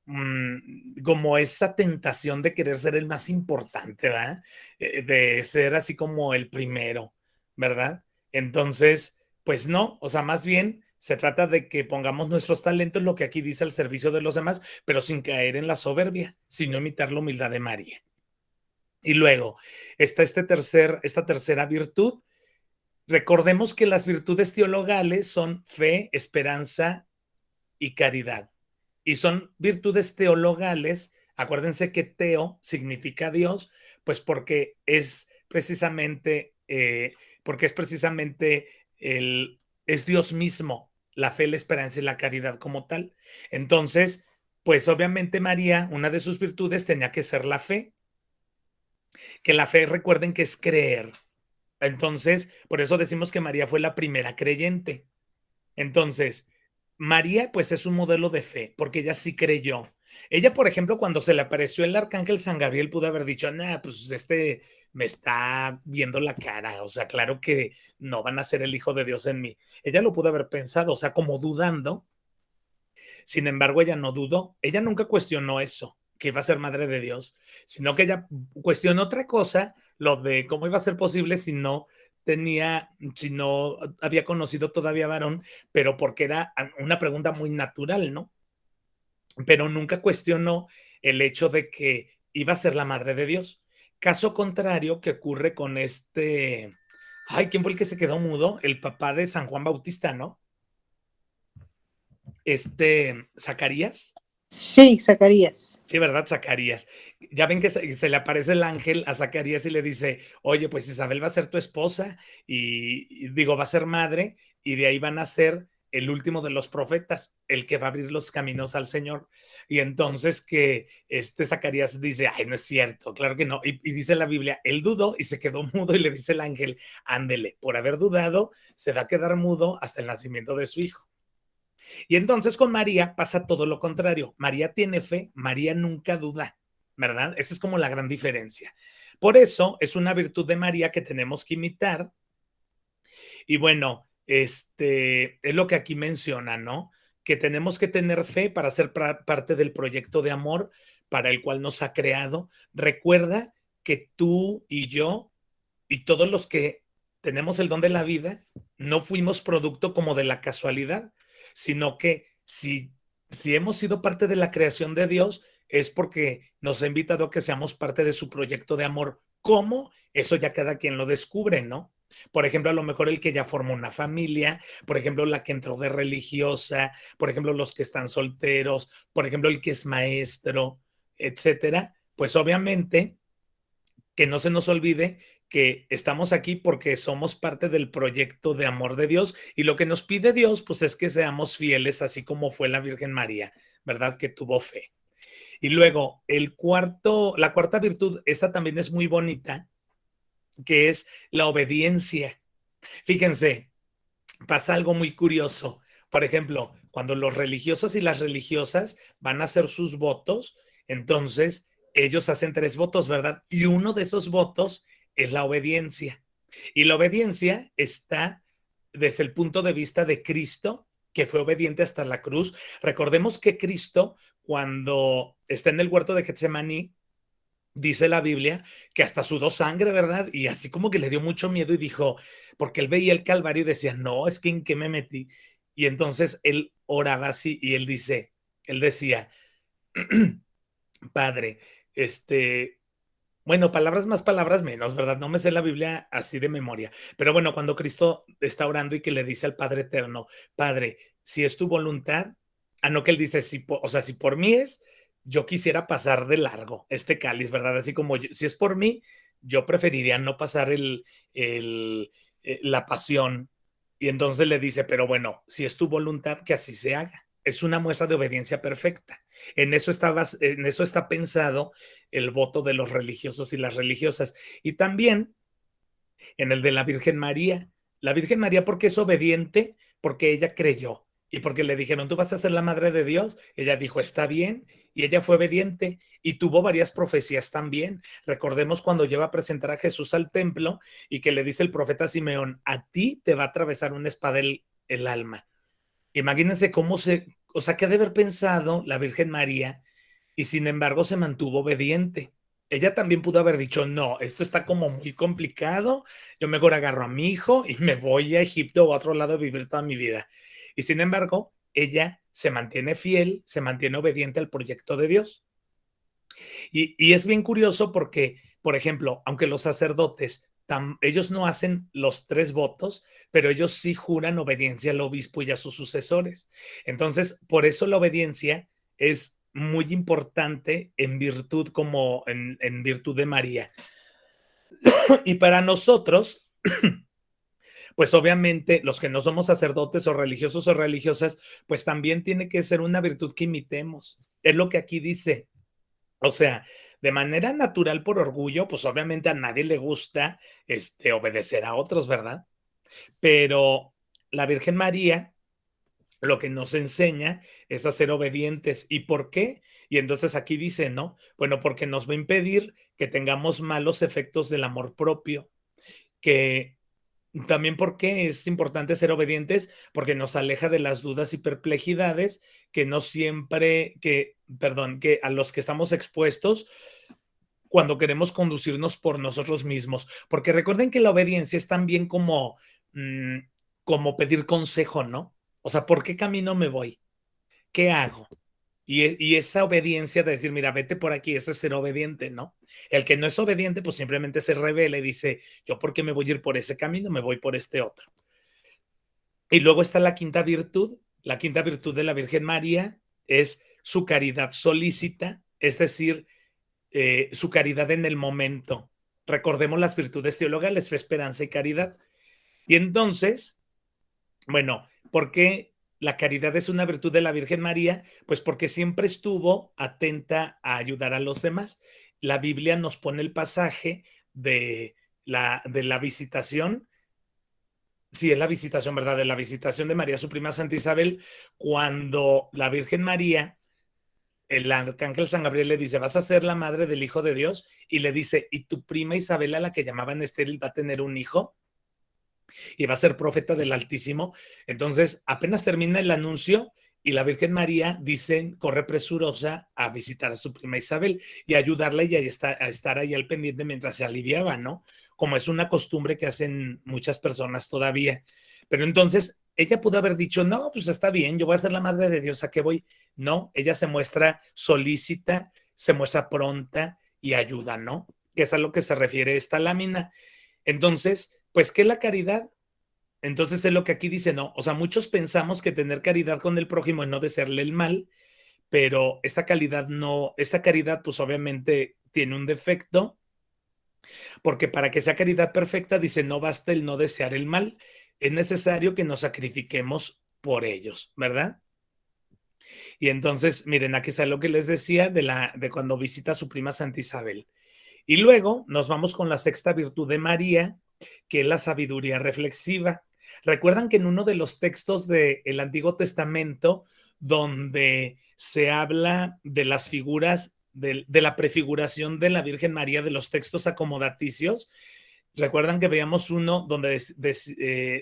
como esa tentación de querer ser el más importante, ¿verdad? De ser así como el primero, ¿verdad? Entonces, pues no, o sea, más bien se trata de que pongamos nuestros talentos, lo que aquí dice, al servicio de los demás, pero sin caer en la soberbia, sino imitar la humildad de María. Y luego está esta tercera virtud. Recordemos que las virtudes teologales son fe, esperanza y caridad. Y son virtudes teologales, acuérdense que teo significa Dios, pues porque es precisamente es Dios mismo, la fe, la esperanza y la caridad como tal. Entonces, pues obviamente María, una de sus virtudes tenía que ser la fe, que la fe, recuerden que es creer. Entonces, por eso decimos que María fue la primera creyente. Entonces, María, pues es un modelo de fe, porque ella sí creyó. Ella, por ejemplo, cuando se le apareció el arcángel San Gabriel, pudo haber dicho, nah, pues me está viendo la cara, o sea, claro que no van a ser el Hijo de Dios en mí. Ella lo pudo haber pensado, o sea, como dudando. Sin embargo, ella no dudó, ella nunca cuestionó eso, que iba a ser madre de Dios, sino que ella cuestionó otra cosa, lo de cómo iba a ser posible si no había conocido todavía varón, pero porque era una pregunta muy natural, ¿no? Pero nunca cuestionó el hecho de que iba a ser la madre de Dios. Caso contrario que ocurre con ¿quién fue el que se quedó mudo? El papá de San Juan Bautista, ¿no? Zacarías. Sí, Zacarías. Sí, ¿verdad? Zacarías. Ya ven que se le aparece el ángel a Zacarías y le dice, oye, pues Isabel va a ser tu esposa y va a ser madre, y de ahí van a ser el último de los profetas, el que va a abrir los caminos al Señor. Y entonces que Zacarías dice, ay, no es cierto, claro que no. Y dice la Biblia, él dudó y se quedó mudo, y le dice el ángel, ándele, por haber dudado, se va a quedar mudo hasta el nacimiento de su hijo. Y entonces con María pasa todo lo contrario. María tiene fe, María nunca duda, ¿verdad? Esa es como la gran diferencia. Por eso es una virtud de María que tenemos que imitar. Y bueno, es lo que aquí menciona, ¿no? Que tenemos que tener fe para ser parte del proyecto de amor para el cual nos ha creado. Recuerda que tú y yo y todos los que tenemos el don de la vida no fuimos producto como de la casualidad, sino que si hemos sido parte de la creación de Dios, es porque nos ha invitado a que seamos parte de su proyecto de amor. ¿Cómo? Eso ya cada quien lo descubre, ¿no? Por ejemplo, a lo mejor el que ya formó una familia, por ejemplo, la que entró de religiosa, por ejemplo, los que están solteros, por ejemplo, el que es maestro, etcétera. Pues obviamente que no se nos olvide que estamos aquí porque somos parte del proyecto de amor de Dios, y lo que nos pide Dios, pues es que seamos fieles, así como fue la Virgen María, ¿verdad? Que tuvo fe. Y luego, la cuarta virtud, esta también es muy bonita, que es la obediencia. Fíjense, pasa algo muy curioso. Por ejemplo, cuando los religiosos y las religiosas van a hacer sus votos, entonces ellos hacen 3 votos, ¿verdad? Y uno de esos votos es la obediencia. Y la obediencia está desde el punto de vista de Cristo, que fue obediente hasta la cruz. Recordemos que Cristo, cuando está en el huerto de Getsemaní, dice la Biblia que hasta sudó sangre, ¿verdad? Y así como que le dio mucho miedo y dijo, porque él veía el Calvario y decía, no, es que en qué me metí. Y entonces él oraba así y él decía, Padre, bueno, palabras más, palabras menos, ¿verdad? No me sé la Biblia así de memoria. Pero bueno, cuando Cristo está orando y que le dice al Padre Eterno, Padre, si es tu voluntad, no que él dice, o sea, si por mí es, yo quisiera pasar de largo este cáliz, ¿verdad? Así como si es por mí, yo preferiría no pasar la pasión. Y entonces le dice, pero bueno, si es tu voluntad, que así se haga. Es una muestra de obediencia perfecta. En eso está pensado el voto de los religiosos y las religiosas. Y también en el de la Virgen María. La Virgen María, ¿por qué es obediente? Porque ella creyó. Y porque le dijeron, tú vas a ser la madre de Dios. Ella dijo, está bien. Y ella fue obediente. Y tuvo varias profecías también. Recordemos cuando lleva a presentar a Jesús al templo y que le dice el profeta Simeón, a ti te va a atravesar una espada el alma. Imagínense cómo o sea, que ha de haber pensado la Virgen María y sin embargo se mantuvo obediente. Ella también pudo haber dicho, no, esto está como muy complicado, yo mejor agarro a mi hijo y me voy a Egipto o a otro lado a vivir toda mi vida. Y sin embargo, ella se mantiene fiel, se mantiene obediente al proyecto de Dios. Y es bien curioso porque, por ejemplo, aunque los sacerdotes, ellos no hacen los 3 votos, pero ellos sí juran obediencia al obispo y a sus sucesores. Entonces, por eso la obediencia es muy importante en virtud en virtud de María. Y para nosotros, pues obviamente los que no somos sacerdotes o religiosos o religiosas, pues también tiene que ser una virtud que imitemos. Es lo que aquí dice. O sea, de manera natural por orgullo, pues obviamente a nadie le gusta obedecer a otros, ¿verdad? Pero la Virgen María lo que nos enseña es a ser obedientes. ¿Y por qué? Y entonces aquí dice, ¿no? Bueno, porque nos va a impedir que tengamos malos efectos del amor propio, que también porque es importante ser obedientes, porque nos aleja de las dudas y perplejidades que no siempre, que a los que estamos expuestos cuando queremos conducirnos por nosotros mismos. Porque recuerden que la obediencia es también como pedir consejo, ¿no? O sea, ¿por qué camino me voy? ¿Qué hago? Y esa obediencia de decir, mira, vete por aquí, eso es ser obediente, ¿no? El que no es obediente, pues simplemente se revela y dice, yo por qué me voy a ir por ese camino, me voy por este otro. Y luego está la quinta virtud de la Virgen María es su caridad solícita, es decir, su caridad en el momento. Recordemos las virtudes teologales, fe, esperanza y caridad. Y entonces, bueno, ¿por qué la caridad es una virtud de la Virgen María? Pues porque siempre estuvo atenta a ayudar a los demás. La Biblia nos pone el pasaje de la visitación. Sí, es la visitación, ¿verdad? De la visitación de María, su prima Santa Isabel, cuando la Virgen María, el arcángel San Gabriel le dice, vas a ser la madre del Hijo de Dios, y le dice, y tu prima Isabel, a la que llamaban estéril, va a tener un hijo y va a ser profeta del Altísimo. Entonces, apenas termina el anuncio y la Virgen María, dicen, corre presurosa a visitar a su prima Isabel y ayudarla y a estar ahí al pendiente mientras se aliviaba, ¿no? Como es una costumbre que hacen muchas personas todavía. Pero entonces, ella pudo haber dicho, no, pues está bien, yo voy a ser la madre de Dios, ¿a qué voy? No, ella se muestra solícita, se muestra pronta y ayuda, ¿no? Que es a lo que se refiere esta lámina. Entonces, pues, ¿qué es la caridad? Entonces es lo que aquí dice, no, o sea, muchos pensamos que tener caridad con el prójimo es no desearle el mal, pero esta caridad pues obviamente tiene un defecto, porque para que sea caridad perfecta, dice, no basta el no desear el mal, es necesario que nos sacrifiquemos por ellos, ¿verdad? Y entonces, miren, aquí está lo que les decía de cuando visita a su prima Santa Isabel. Y luego nos vamos con la sexta virtud de María, que es la sabiduría reflexiva. Recuerdan que en uno de los textos del Antiguo Testamento, donde se habla de las figuras, de la prefiguración de la Virgen María, de los textos acomodaticios, recuerdan que veíamos uno donde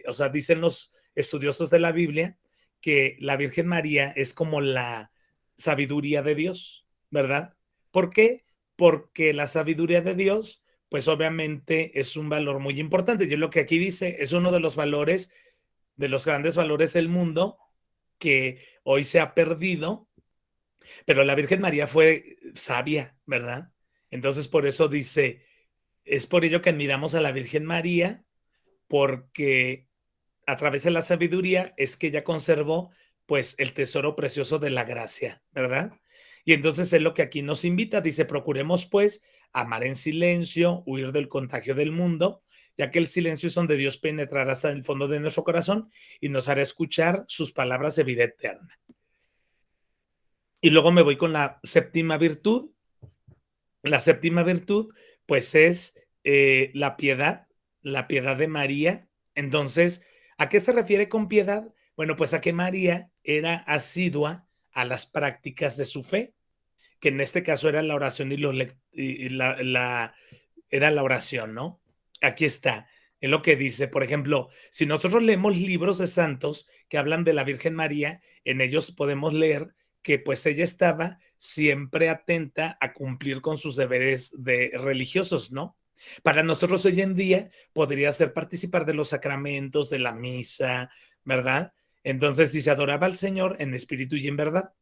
o sea, dicen los estudiosos de la Biblia que la Virgen María es como la sabiduría de Dios, ¿verdad? ¿Por qué? Porque la sabiduría de Dios, pues obviamente es un valor muy importante. Yo lo que aquí dice es uno de los valores, de los grandes valores del mundo que hoy se ha perdido, pero la Virgen María fue sabia, ¿verdad? Entonces por eso dice, es por ello que admiramos a la Virgen María, porque a través de la sabiduría es que ella conservó pues el tesoro precioso de la gracia, ¿verdad? Y entonces es lo que aquí nos invita, dice, procuremos pues amar en silencio, huir del contagio del mundo, ya que el silencio es donde Dios penetrará hasta el fondo de nuestro corazón y nos hará escuchar sus palabras de vida eterna. Y luego me voy con la séptima virtud. La séptima virtud, pues es la piedad de María. Entonces, ¿a qué se refiere con piedad? Bueno, pues a que María era asidua a las prácticas de su fe, que en este caso era la oración era la oración, ¿no? Aquí está, es lo que dice, por ejemplo, si nosotros leemos libros de santos que hablan de la Virgen María, en ellos podemos leer que pues ella estaba siempre atenta a cumplir con sus deberes religiosos, ¿no? Para nosotros hoy en día podría ser participar de los sacramentos, de la misa, ¿verdad? Entonces dice, adoraba al Señor en espíritu y en verdad.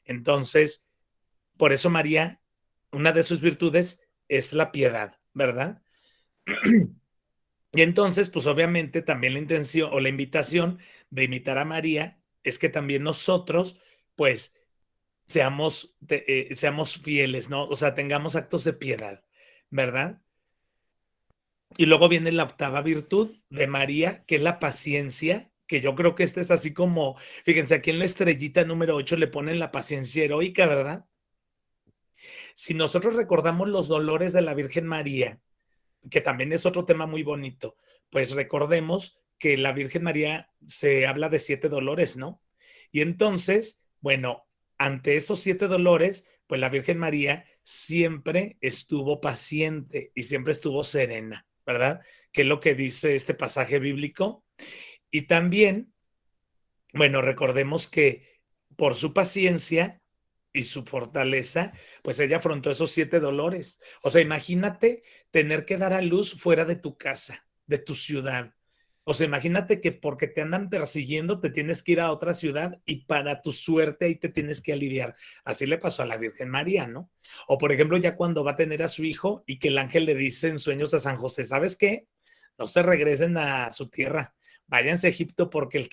Entonces, por eso María, una de sus virtudes es la piedad, ¿verdad? Y entonces, pues obviamente también la intención o la invitación de imitar a María es que también nosotros, pues, seamos fieles, ¿no? O sea, tengamos actos de piedad, ¿verdad? Y luego viene la octava virtud de María, que es la paciencia, que yo creo que esta es así como, fíjense, aquí en la estrellita número 8 le ponen la paciencia heroica, ¿verdad? Si nosotros recordamos los dolores de la Virgen María, que también es otro tema muy bonito, pues recordemos que la Virgen María se habla de 7 dolores, ¿no? Y entonces, bueno, ante esos 7 dolores, pues la Virgen María siempre estuvo paciente y siempre estuvo serena, ¿verdad? Que es lo que dice este pasaje bíblico. Y también, bueno, recordemos que por su paciencia y su fortaleza, pues ella afrontó esos 7 dolores. O sea, imagínate tener que dar a luz fuera de tu casa, de tu ciudad. O sea, imagínate que porque te andan persiguiendo te tienes que ir a otra ciudad y para tu suerte ahí te tienes que aliviar. Así le pasó a la Virgen María, ¿no? O por ejemplo, ya cuando va a tener a su hijo y que el ángel le dice en sueños a San José, ¿sabes qué? No se regresen a su tierra, váyanse a Egipto porque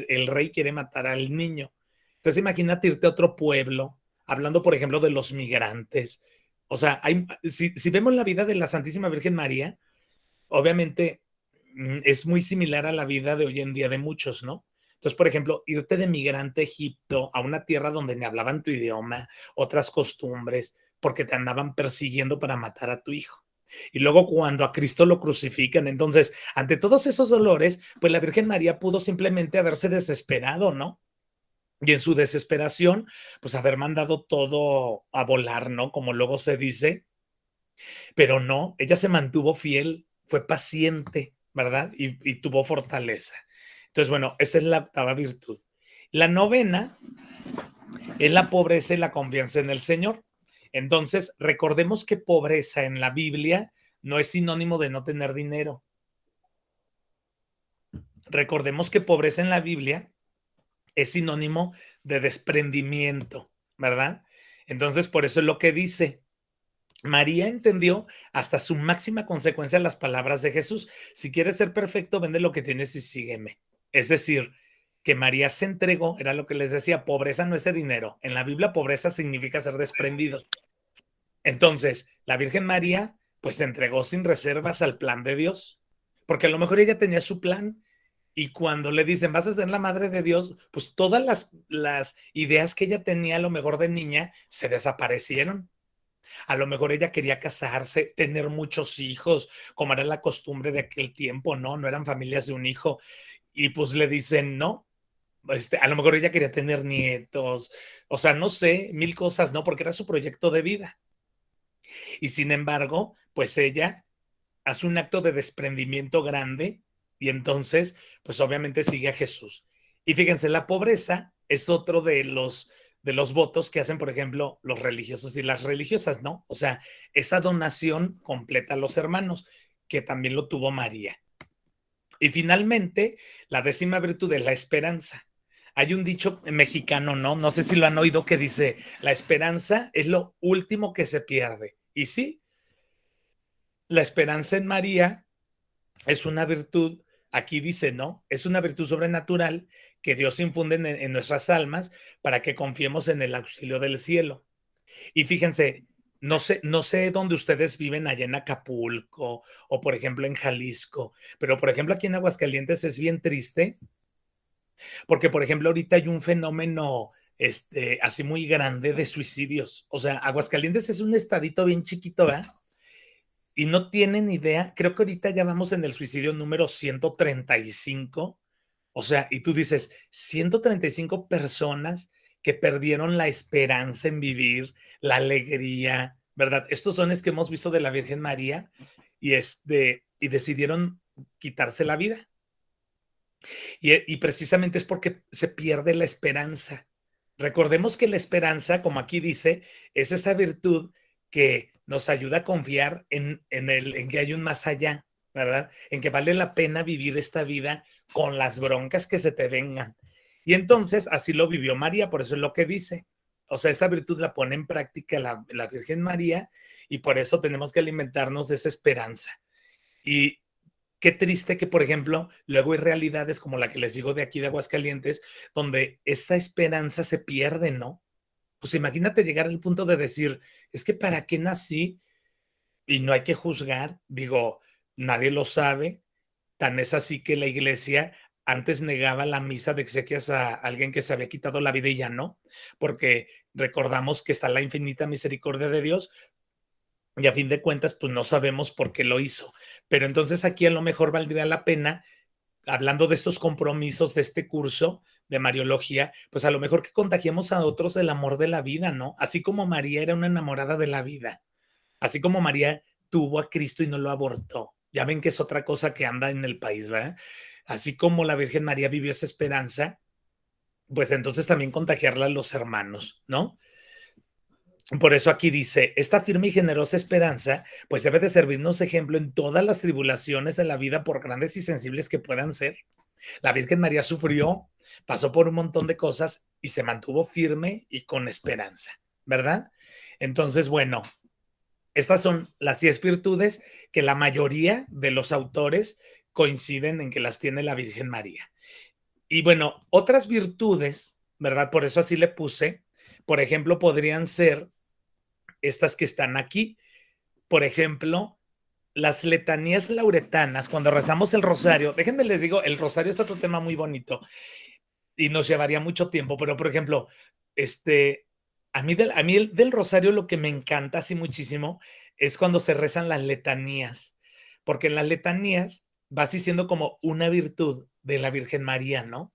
el rey quiere matar al niño. Entonces imagínate irte a otro pueblo, hablando, por ejemplo, de los migrantes. O sea, si vemos la vida de la Santísima Virgen María, obviamente es muy similar a la vida de hoy en día de muchos, ¿no? Entonces, por ejemplo, irte de migrante a Egipto, a una tierra donde ni hablaban tu idioma, otras costumbres, porque te andaban persiguiendo para matar a tu hijo. Y luego cuando a Cristo lo crucifican, entonces, ante todos esos dolores, pues la Virgen María pudo simplemente haberse desesperado, ¿no? Y en su desesperación, pues haber mandado todo a volar, ¿no? Como luego se dice, pero no, ella se mantuvo fiel, fue paciente, ¿verdad? Y tuvo fortaleza. Entonces, bueno, esa es la octava virtud. La novena es la pobreza y la confianza en el Señor. Entonces, recordemos que pobreza en la Biblia no es sinónimo de no tener dinero. Recordemos que pobreza en la Biblia es sinónimo de desprendimiento, ¿verdad? Entonces, por eso es lo que dice. María entendió hasta su máxima consecuencia las palabras de Jesús. Si quieres ser perfecto, vende lo que tienes y sígueme. Es decir, que María se entregó, era lo que les decía, pobreza no es de dinero. En la Biblia, pobreza significa ser desprendidos. Entonces, la Virgen María, pues se entregó sin reservas al plan de Dios, porque a lo mejor ella tenía su plan. Y cuando le dicen, vas a ser la madre de Dios, pues todas las ideas que ella tenía a lo mejor de niña se desaparecieron. A lo mejor ella quería casarse, tener muchos hijos, como era la costumbre de aquel tiempo, ¿no? No eran familias de un hijo. y pues le dicen no. A lo mejor ella quería tener nietos, o sea, no sé, mil cosas, ¿no? Porque era su proyecto de vida. Y sin embargo, pues ella hace un acto de desprendimiento grande y entonces, pues obviamente sigue a Jesús. Y fíjense, la pobreza es otro de los votos que hacen, por ejemplo, los religiosos y las religiosas, ¿no? O sea, esa donación completa a los hermanos, que también lo tuvo María. Y finalmente, la 10ª virtud es la esperanza. Hay un dicho mexicano, ¿no? No sé si lo han oído, que dice, la esperanza es lo último que se pierde. Y sí, la esperanza en María es una virtud, aquí dice, ¿no? Es una virtud sobrenatural que Dios infunde en nuestras almas para que confiemos en el auxilio del cielo. Y fíjense, no sé dónde ustedes viven, allá en Acapulco o por ejemplo en Jalisco, pero por ejemplo aquí en Aguascalientes es bien triste porque por ejemplo ahorita hay un fenómeno así muy grande de suicidios. O sea, Aguascalientes es un estadito bien chiquito, ¿verdad? Y no tienen idea, creo que ahorita ya vamos en el suicidio número 135. O sea, y tú dices, 135 personas que perdieron la esperanza en vivir, la alegría, ¿verdad? Estos dones que hemos visto de la Virgen María y, y decidieron quitarse la vida. Y precisamente es porque se pierde la esperanza. Recordemos que la esperanza, como aquí dice, es esa virtud que nos ayuda a confiar en que hay un más allá, ¿verdad? En que vale la pena vivir esta vida con las broncas que se te vengan. Y entonces así lo vivió María, por eso es lo que dice. O sea, esta virtud la pone en práctica la Virgen María y por eso tenemos que alimentarnos de esa esperanza. Y qué triste que, por ejemplo, luego hay realidades como la que les digo de aquí de Aguascalientes, donde esa esperanza se pierde, ¿no? Pues imagínate llegar al punto de decir, es que ¿para qué nací? Y no hay que juzgar, digo, nadie lo sabe, tan es así que la iglesia antes negaba la misa de exequias a alguien que se había quitado la vida y ya no, porque recordamos que está la infinita misericordia de Dios, y a fin de cuentas, pues no sabemos por qué lo hizo. Pero entonces aquí a lo mejor valdría la pena, hablando de estos compromisos de este curso de Mariología, pues a lo mejor que contagiemos a otros del amor de la vida, ¿no? Así como María era una enamorada de la vida, así como María tuvo a Cristo y no lo abortó. Ya ven que es otra cosa que anda en el país, ¿verdad? Así como la Virgen María vivió esa esperanza, pues entonces también contagiarla a los hermanos, ¿no? Por eso aquí dice, esta firme y generosa esperanza, pues debe de servirnos ejemplo en todas las tribulaciones de la vida, por grandes y sensibles que puedan ser. La Virgen María sufrió, pasó por un montón de cosas y se mantuvo firme y con esperanza, ¿verdad? Entonces, bueno, estas son las 10 virtudes que la mayoría de los autores coinciden en que las tiene la Virgen María. Y bueno, otras virtudes, ¿verdad? Por eso así le puse, por ejemplo, podrían ser estas que están aquí. Por ejemplo, las letanías lauretanas, cuando rezamos el rosario, déjenme les digo, el rosario es otro tema muy bonito y nos llevaría mucho tiempo, pero por ejemplo, a mí del rosario lo que me encanta así muchísimo es cuando se rezan las letanías, porque en las letanías vas diciendo como una virtud de la Virgen María, ¿no?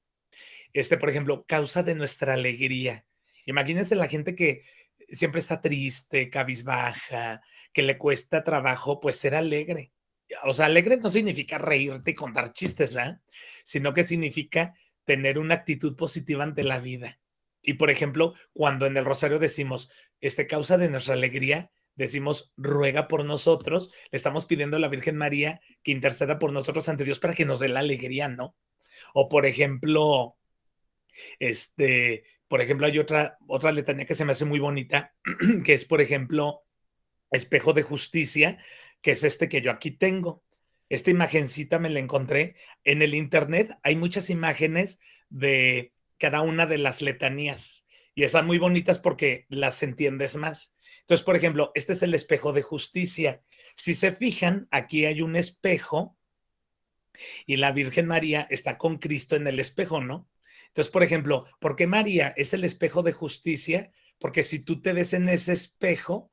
Por ejemplo, causa de nuestra alegría. Imagínense la gente que siempre está triste, cabizbaja, que le cuesta trabajo, pues ser alegre. O sea, alegre no significa reírte y contar chistes, ¿verdad? Sino que significa tener una actitud positiva ante la vida. Y por ejemplo, cuando en el rosario decimos, causa de nuestra alegría, decimos, ruega por nosotros, le estamos pidiendo a la Virgen María que interceda por nosotros ante Dios para que nos dé la alegría, ¿no? O por ejemplo, hay otra letanía que se me hace muy bonita, que es, por ejemplo, espejo de justicia, que es este que yo aquí tengo. Esta imagencita me la encontré en el internet. Hay muchas imágenes de cada una de las letanías y están muy bonitas porque las entiendes más. Entonces, por ejemplo, este es el espejo de justicia. Si se fijan, aquí hay un espejo y la Virgen María está con Cristo en el espejo, ¿no? Entonces, por ejemplo, ¿por qué María es el espejo de justicia? Porque si tú te ves en ese espejo,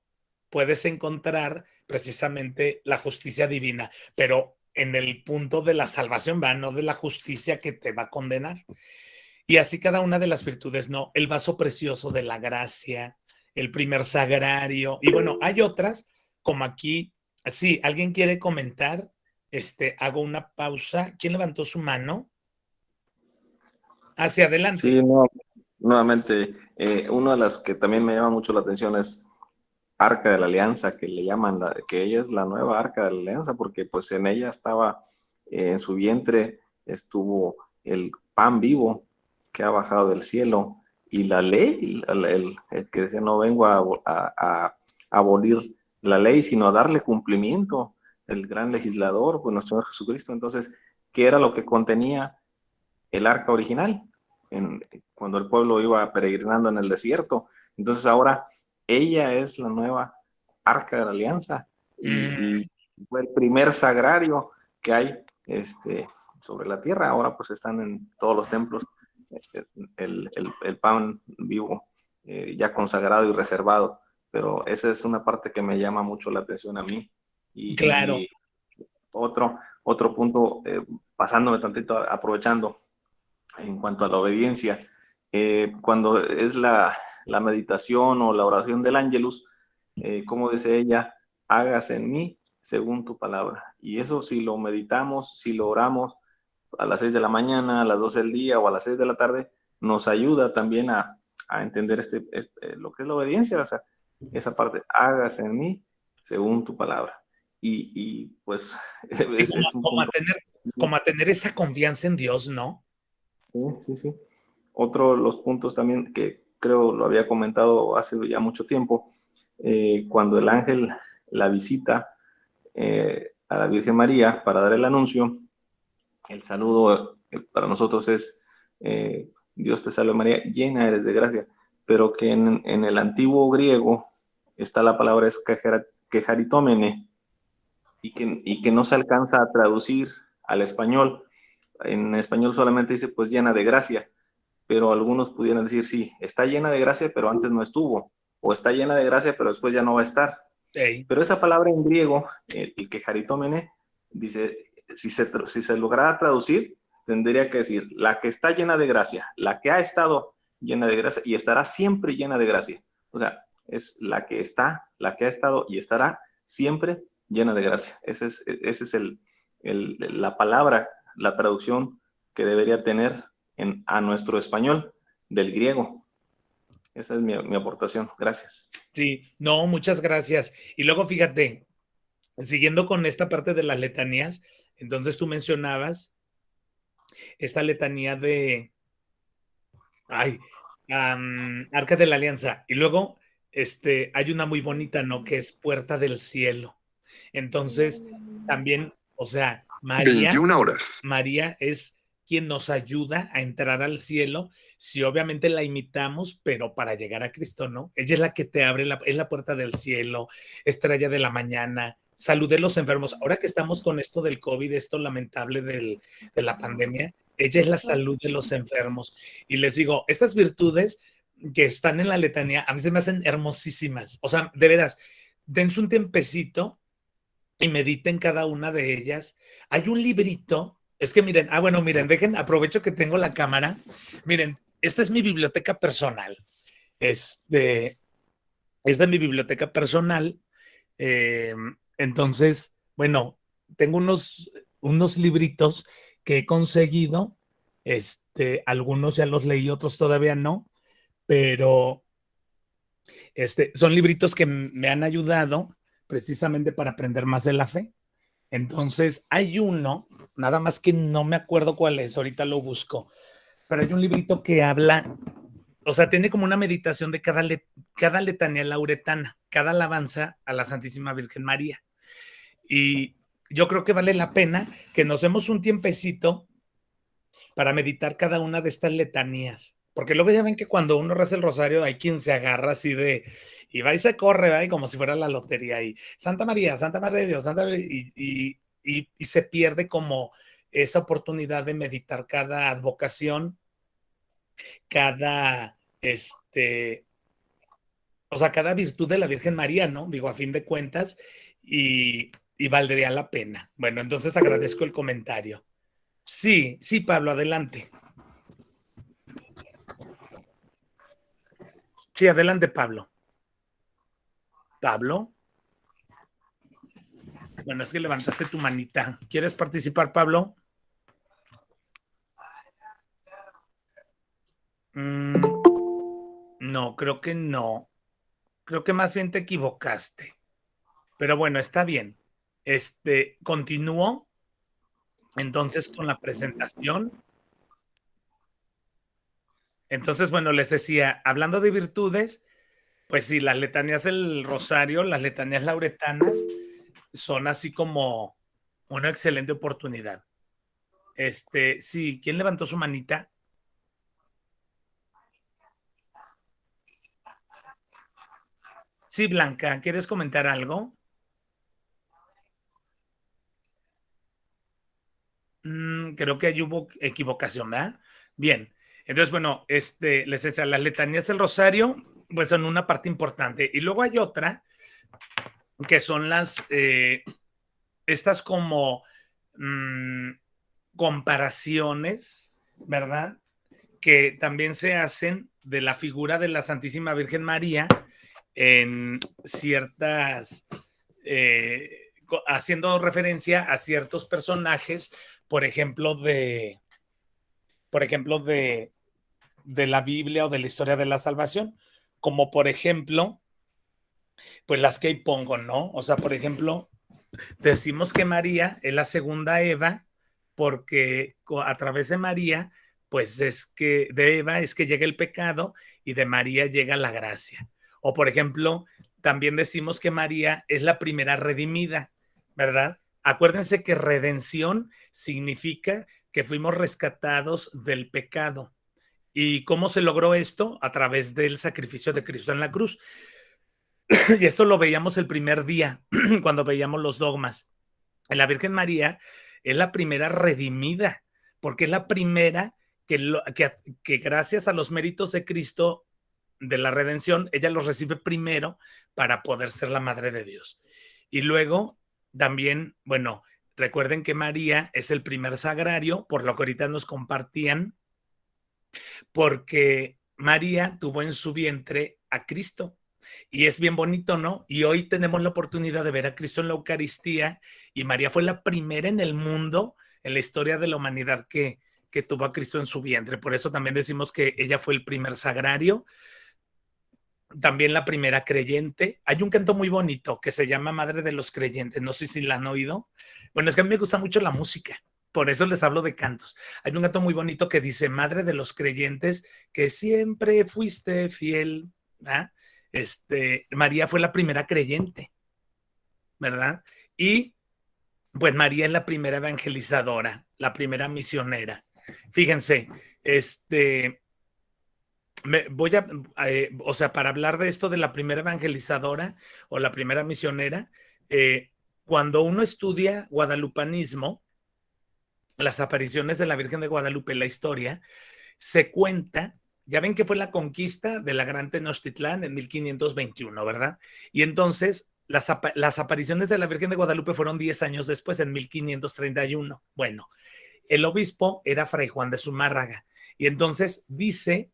puedes encontrar precisamente la justicia divina. Pero en el punto de la salvación, ¿va? No de la justicia que te va a condenar. Y así cada una de las virtudes, ¿no? El vaso precioso de la gracia, el primer sagrario, y bueno, hay otras, como aquí, sí, ¿alguien quiere comentar? Hago una pausa. ¿Quién levantó su mano? Hacia adelante. Sí, no, nuevamente, una de las que también me llama mucho la atención es Arca de la Alianza, que le llaman, que ella es la nueva Arca de la Alianza, porque pues en ella estaba, en su vientre estuvo el pan vivo que ha bajado del cielo, y la ley, el que decía, no vengo a abolir la ley, sino a darle cumplimiento, el gran legislador, pues nuestro Señor Jesucristo. Entonces, ¿qué era lo que contenía el arca original, cuando el pueblo iba peregrinando en el desierto? Entonces ahora ella es la nueva arca de la alianza, y fue el primer sagrario que hay sobre la tierra. Ahora pues están en todos los templos el pan vivo, ya consagrado y reservado, pero esa es una parte que me llama mucho la atención a mí. Claro. Y otro punto, pasándome tantito, aprovechando, en cuanto a la obediencia, cuando es la meditación o la oración del Ángelus, como dice ella, hágase en mí según tu palabra. Y eso, si lo meditamos, si lo oramos a las 6 de la mañana, a las 12 del día o a las 6 de la tarde, nos ayuda también a entender lo que es la obediencia, o sea, esa parte, hágase en mí según tu palabra. Y pues es un punto. Como a tener esa confianza en Dios, ¿no? Sí. Otro de los puntos también que creo lo había comentado hace ya mucho tiempo, cuando el ángel la visita a la Virgen María para dar el anuncio, el saludo para nosotros es Dios te salve María, llena eres de gracia, pero que en el antiguo griego está la palabra es quejaritómene, y que no se alcanza a traducir al español. En español solamente dice pues llena de gracia, pero algunos pudieran decir, sí, está llena de gracia, pero antes no estuvo, o está llena de gracia, pero después ya no va a estar. Hey. Pero esa palabra en griego, el quejaritómene, dice, si se lograra traducir, tendría que decir, la que está llena de gracia, la que ha estado llena de gracia y estará siempre llena de gracia. O sea, es la que está, la que ha estado y estará siempre llena de gracia. Ese es la palabra, la traducción que debería tener a nuestro español del griego. Esa es mi aportación. Gracias. Sí, no, muchas gracias. Y luego fíjate, siguiendo con esta parte de las letanías, entonces tú mencionabas esta letanía de Arca de la Alianza, y luego hay una muy bonita, ¿no? Que es Puerta del Cielo. Entonces, también, o sea, María 21 horas. María es quien nos ayuda a entrar al cielo, si obviamente la imitamos, pero para llegar a Cristo, ¿no? Ella es la que te abre, es la puerta del cielo, estrella de la mañana, salud de los enfermos. Ahora que estamos con esto del COVID, esto lamentable de la pandemia, ella es la salud de los enfermos. Y les digo, estas virtudes que están en la letanía, a mí se me hacen hermosísimas. O sea, de veras, dense un tiempecito y mediten cada una de ellas. Hay un librito, es que miren, bueno, miren, aprovecho que tengo la cámara. Miren, esta es mi biblioteca personal. Es de mi biblioteca personal. Entonces, bueno, tengo unos libritos que he conseguido. Algunos ya los leí, otros todavía no, pero son libritos que me han ayudado precisamente para aprender más de la fe. Entonces, hay uno, nada más que no me acuerdo cuál es, ahorita lo busco, pero hay un librito que habla, o sea, tiene como una meditación de cada letanía lauretana, cada alabanza a la Santísima Virgen María. Y yo creo que vale la pena que nos demos un tiempecito para meditar cada una de estas letanías. Porque luego ya ven que cuando uno reza el rosario hay quien se agarra así y va y se corre, ¿verdad? Y como si fuera la lotería, y Santa María de Dios, Santa María, y se pierde como esa oportunidad de meditar cada advocación, cada, o sea, cada virtud de la Virgen María, ¿no? Digo, a fin de cuentas, y y valdría la pena. Bueno, entonces agradezco el comentario. Sí, sí, Pablo, adelante. Sí, adelante, Pablo. Pablo. Bueno, es que levantaste tu manita. ¿Quieres participar, Pablo? No, creo que no. Creo que más bien te equivocaste. Pero bueno, está bien. Continúo entonces con la presentación. Entonces, bueno, les decía, hablando de virtudes, pues sí, las letanías del rosario, las letanías lauretanas, son así como una excelente oportunidad. Sí, ¿quién levantó su manita? Sí, Blanca, ¿quieres comentar algo? Creo que ahí hubo equivocación, ¿verdad? Bien, entonces, bueno, les decía, las letanías del rosario, pues son una parte importante. Y luego hay otra, que son estas como comparaciones, ¿verdad? Que también se hacen de la figura de la Santísima Virgen María en ciertas, haciendo referencia a ciertos personajes, por ejemplo, de la Biblia o de la historia de la salvación, como por ejemplo, pues las que ahí pongo, ¿no? O sea, por ejemplo, decimos que María es la segunda Eva porque a través de María, pues es que de Eva es que llega el pecado y de María llega la gracia. O por ejemplo, también decimos que María es la primera redimida, ¿verdad? Acuérdense que redención significa que fuimos rescatados del pecado. ¿Y cómo se logró esto? A través del sacrificio de Cristo en la cruz. Y esto lo veíamos el primer día, cuando veíamos los dogmas. La Virgen María es la primera redimida, porque es la primera que gracias a los méritos de Cristo de la redención, ella los recibe primero para poder ser la madre de Dios. Y luego también, bueno, recuerden que María es el primer sagrario, por lo que ahorita nos compartían, porque María tuvo en su vientre a Cristo. Y es bien bonito, ¿no? Y hoy tenemos la oportunidad de ver a Cristo en la Eucaristía y María fue la primera en el mundo, en la historia de la humanidad que tuvo a Cristo en su vientre. Por eso también decimos que ella fue el primer sagrario, también la primera creyente. Hay un canto muy bonito que se llama Madre de los Creyentes, no sé si la han oído. Bueno, es que a mí me gusta mucho la música. Por eso les hablo de cantos. Hay un canto muy bonito que dice, Madre de los creyentes, que siempre fuiste fiel. ¿Ah? María fue la primera creyente, ¿verdad? Y pues María es la primera evangelizadora, la primera misionera. Fíjense, voy o sea, para hablar de esto de la primera evangelizadora o la primera misionera, cuando uno estudia guadalupanismo, las apariciones de la Virgen de Guadalupe, la historia, se cuenta, ya ven que fue la conquista de la Gran Tenochtitlán en 1521, ¿verdad? Y entonces las apariciones de la Virgen de Guadalupe fueron 10 años después, en 1531. Bueno, el obispo era Fray Juan de Zumárraga. Y entonces dicen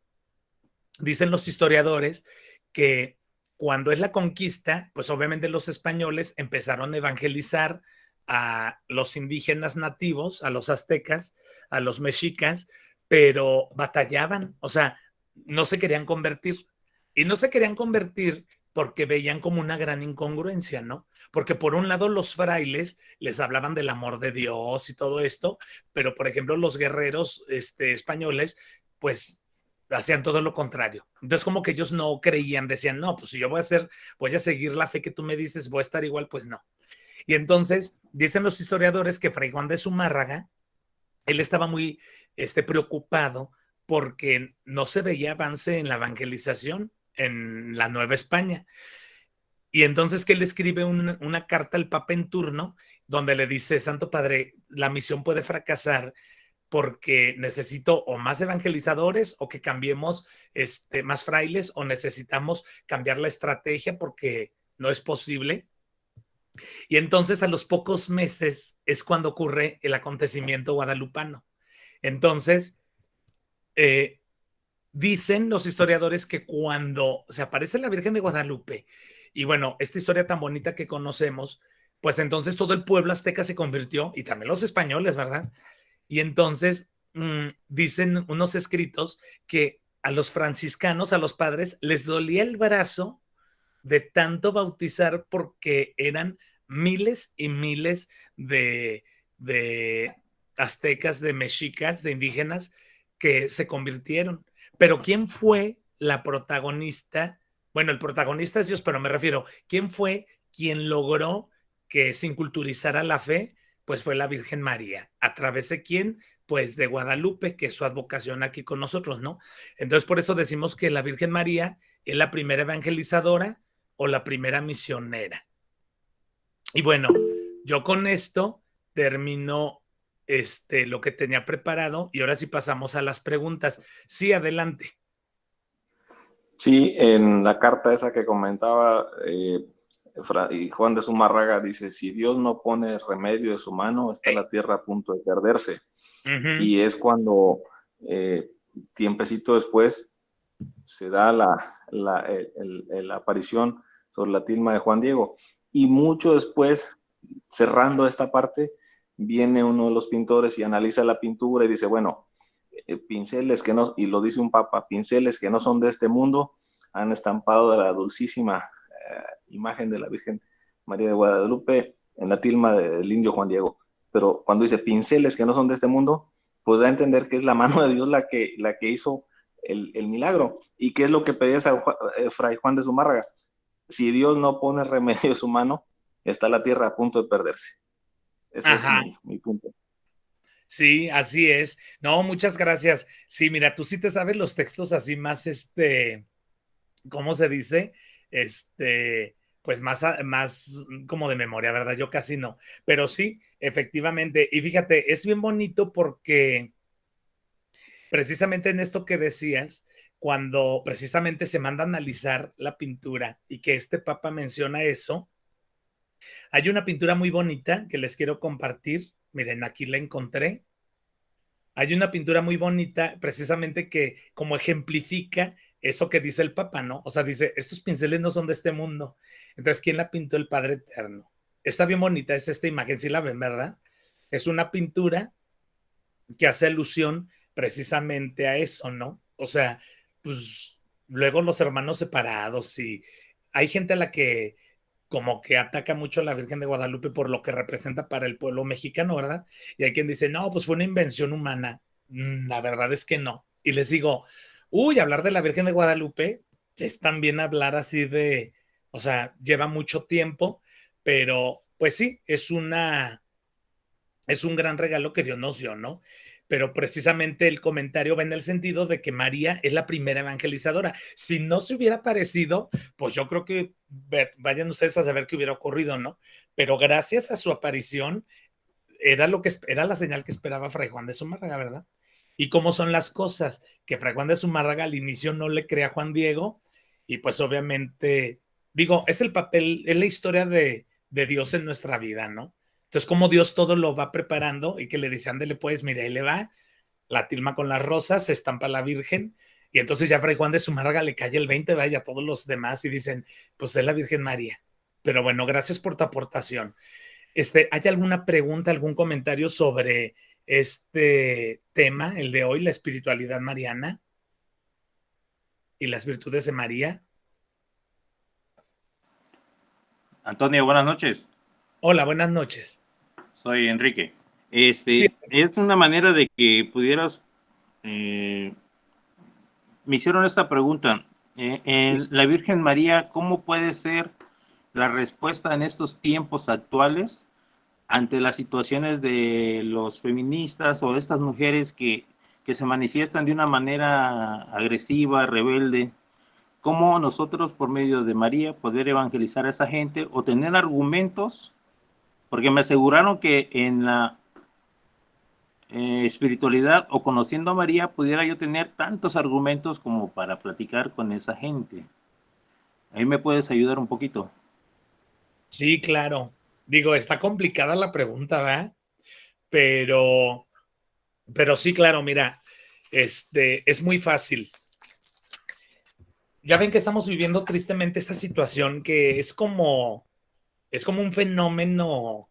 los historiadores que cuando es la conquista, pues obviamente los españoles empezaron a evangelizar a los indígenas nativos, a los aztecas, a los mexicas, pero batallaban, o sea, no se querían convertir. Y no se querían convertir porque veían como una gran incongruencia, ¿no? Porque por un lado los frailes les hablaban del amor de Dios y todo esto, pero por ejemplo los guerreros españoles, pues hacían todo lo contrario. Entonces como que ellos no creían, decían, no, pues si yo voy a seguir la fe que tú me dices, voy a estar igual, pues no. Y entonces dicen los historiadores que Fray Juan de Zumárraga, él estaba muy preocupado porque no se veía avance en la evangelización en la Nueva España. Y entonces que él escribe una carta al Papa en turno donde le dice, Santo Padre, la misión puede fracasar porque necesito o más evangelizadores o que cambiemos más frailes o necesitamos cambiar la estrategia porque no es posible Y entonces a los pocos meses es cuando ocurre el acontecimiento guadalupano. Entonces, dicen los historiadores que cuando se aparece la Virgen de Guadalupe, y bueno, esta historia tan bonita que conocemos, pues entonces todo el pueblo azteca se convirtió, y también los españoles, ¿verdad? Y entonces dicen unos escritos que a los franciscanos, a los padres, les dolía el brazo de tanto bautizar porque eran miles y miles de aztecas, de mexicas, de indígenas que se convirtieron. Pero ¿quién fue la protagonista? Bueno, el protagonista es Dios, pero me refiero, ¿quién fue quien logró que se inculturizara la fe? Pues fue la Virgen María. ¿A través de quién? Pues de Guadalupe, que es su advocación aquí con nosotros, ¿no? Entonces, por eso decimos que la Virgen María es la primera evangelizadora o la primera misionera. Y bueno, yo con esto termino lo que tenía preparado y ahora sí pasamos a las preguntas. Sí, adelante. Sí, en la carta esa que comentaba Juan de Zumárraga dice, si Dios no pone remedio de su mano, está la tierra a punto de perderse. Y es cuando tiempecito después se da la aparición sobre la tilma de Juan Diego. Y mucho después, cerrando esta parte, viene uno de los pintores y analiza la pintura y dice, bueno, pinceles que no, y lo dice un papa, pinceles que no son de este mundo, han estampado de la dulcísima imagen de la Virgen María de Guadalupe en la tilma del indio Juan Diego. Pero cuando dice pinceles que no son de este mundo, pues da a entender que es la mano de Dios la que hizo el milagro. ¿Y qué es lo que pedía Fray Juan de Zumárraga? Si Dios no pone remedio a su mano, está la tierra a punto de perderse. Ese es mi punto. Sí, así es. No, muchas gracias. Sí, mira, tú sí te sabes los textos así más, ¿cómo se dice? Pues más como de memoria, ¿verdad? Yo casi no. Pero sí, efectivamente. Y fíjate, es bien bonito porque precisamente en esto que decías, cuando precisamente se manda a analizar la pintura y que este papa menciona eso, hay una pintura muy bonita que les quiero compartir. Miren, aquí la encontré. Hay una pintura muy bonita precisamente que como ejemplifica eso que dice el Papa, ¿no? O sea, dice, estos pinceles no son de este mundo. Entonces, ¿quién la pintó? El Padre Eterno. Está bien bonita, es esta imagen, si la ven, ¿verdad? Es una pintura que hace alusión precisamente a eso, ¿no? O sea, pues luego los hermanos separados y hay gente a la que como que ataca mucho a la Virgen de Guadalupe por lo que representa para el pueblo mexicano, ¿verdad? Y hay quien dice, no, pues fue una invención humana. La verdad es que no. Y les digo, hablar de la Virgen de Guadalupe es también hablar así de, o sea, lleva mucho tiempo, pero pues sí, es un gran regalo que Dios nos dio, ¿no? Pero precisamente el comentario va en el sentido de que María es la primera evangelizadora. Si no se hubiera aparecido, pues yo creo que vayan ustedes a saber qué hubiera ocurrido, ¿no? Pero gracias a su aparición era la señal que esperaba Fray Juan de Zumárraga, ¿verdad? Y cómo son las cosas, que Fray Juan de Zumárraga al inicio no le crea a Juan Diego y pues obviamente, digo, es el papel, es la historia de Dios en nuestra vida, ¿no? Entonces, como Dios todo lo va preparando y que le dice, ándele pues, mira, ahí le va la tilma con las rosas, se estampa la Virgen, y entonces ya Fray Juan de Zumárraga le cae el 20, vaya, a todos los demás y dicen, pues es la Virgen María. Pero bueno, gracias por tu aportación. ¿Hay alguna pregunta, algún comentario sobre este tema, el de hoy, la espiritualidad mariana y las virtudes de María? Antonio, buenas noches. Hola, buenas noches. Soy Enrique. Sí. Es una manera de que pudieras... me hicieron esta pregunta. En la Virgen María, ¿cómo puede ser la respuesta en estos tiempos actuales ante las situaciones de los feministas o estas mujeres que se manifiestan de una manera agresiva, rebelde? ¿Cómo nosotros, por medio de María, poder evangelizar a esa gente o tener argumentos? Porque me aseguraron que en la espiritualidad o conociendo a María pudiera yo tener tantos argumentos como para platicar con esa gente. ¿Ahí me puedes ayudar un poquito? Sí, claro. Digo, está complicada la pregunta, ¿va? Pero sí, claro, mira, es muy fácil. Ya ven que estamos viviendo tristemente esta situación que es como un fenómeno,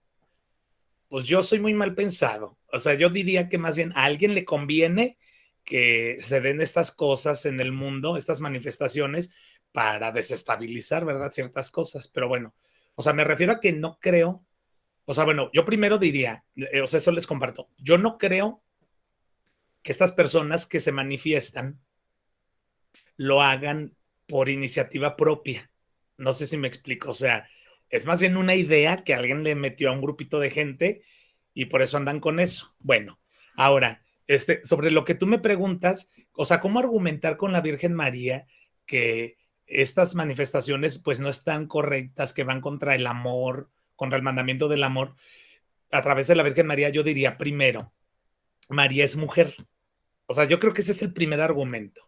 pues yo soy muy mal pensado. O sea, yo diría que más bien a alguien le conviene que se den estas cosas en el mundo, estas manifestaciones, para desestabilizar, ¿verdad? Ciertas cosas. Pero bueno, o sea, me refiero a que no creo, o sea, bueno, yo primero diría, o sea, esto les comparto, yo no creo que estas personas que se manifiestan lo hagan por iniciativa propia. No sé si me explico, o sea, es más bien una idea que alguien le metió a un grupito de gente y por eso andan con eso. Bueno, ahora, sobre lo que tú me preguntas, o sea, ¿cómo argumentar con la Virgen María que estas manifestaciones pues no están correctas, que van contra el amor, contra el mandamiento del amor? A través de la Virgen María yo diría, primero, María es mujer. O sea, yo creo que ese es el primer argumento.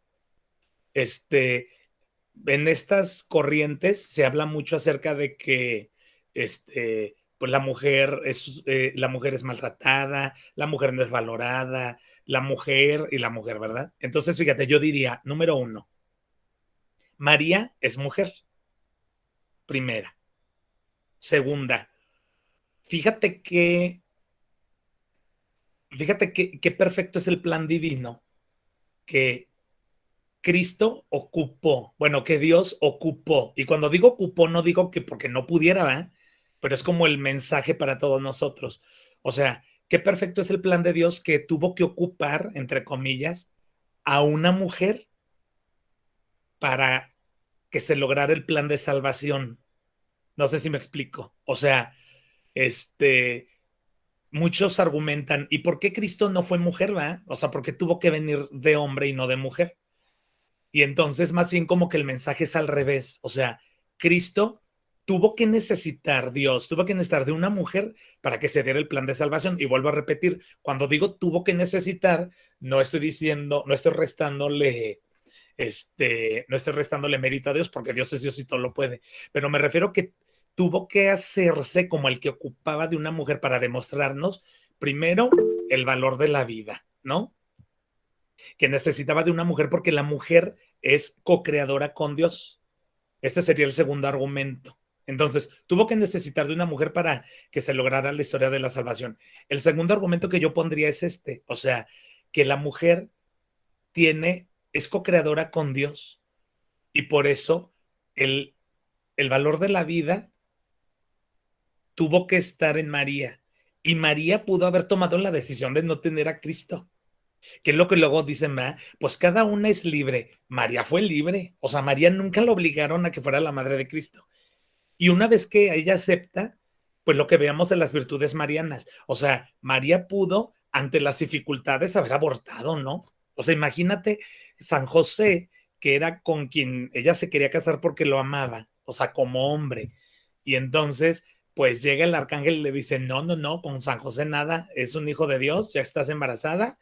En estas corrientes se habla mucho acerca de que pues la mujer es maltratada, la mujer no es valorada, la mujer y la mujer, ¿verdad? Entonces, fíjate, yo diría, número uno, María es mujer, primera. Segunda, fíjate qué perfecto es el plan divino que Cristo ocupó, bueno, que Dios ocupó. Y cuando digo ocupó, no digo que porque no pudiera, ¿verdad? Pero es como el mensaje para todos nosotros. O sea, qué perfecto es el plan de Dios que tuvo que ocupar, entre comillas, a una mujer para que se lograra el plan de salvación. No sé si me explico. O sea, este, muchos argumentan, ¿y por qué Cristo no fue mujer, va? O sea, porque tuvo que venir de hombre y no de mujer. Y entonces más bien como que el mensaje es al revés. O sea, Cristo Dios tuvo que necesitar de una mujer para que se diera el plan de salvación. Y vuelvo a repetir, cuando digo tuvo que necesitar, no estoy diciendo, no estoy restándole mérito a Dios, porque Dios es Dios y todo lo puede. Pero me refiero que tuvo que hacerse como el que ocupaba de una mujer para demostrarnos, primero, el valor de la vida, ¿no? Que necesitaba de una mujer porque la mujer es co-creadora con Dios. Este sería el segundo argumento. Entonces, tuvo que necesitar de una mujer para que se lograra la historia de la salvación. El segundo argumento que yo pondría es o sea, que la mujer es co-creadora con Dios y por eso el, el valor de la vida tuvo que estar en María. Y María pudo haber tomado la decisión de no tener a Cristo. Que es lo que luego dicen, pues cada una es libre. María fue libre. O sea, María nunca la obligaron a que fuera la madre de Cristo. Y una vez que ella acepta, pues lo que veamos de las virtudes marianas. O sea, María pudo, ante las dificultades, haber abortado, ¿no? O sea, imagínate San José, que era con quien ella se quería casar porque lo amaba, o sea, como hombre. Y entonces, pues llega el arcángel y le dice, no, no, no, con San José nada, es un hijo de Dios, ya estás embarazada.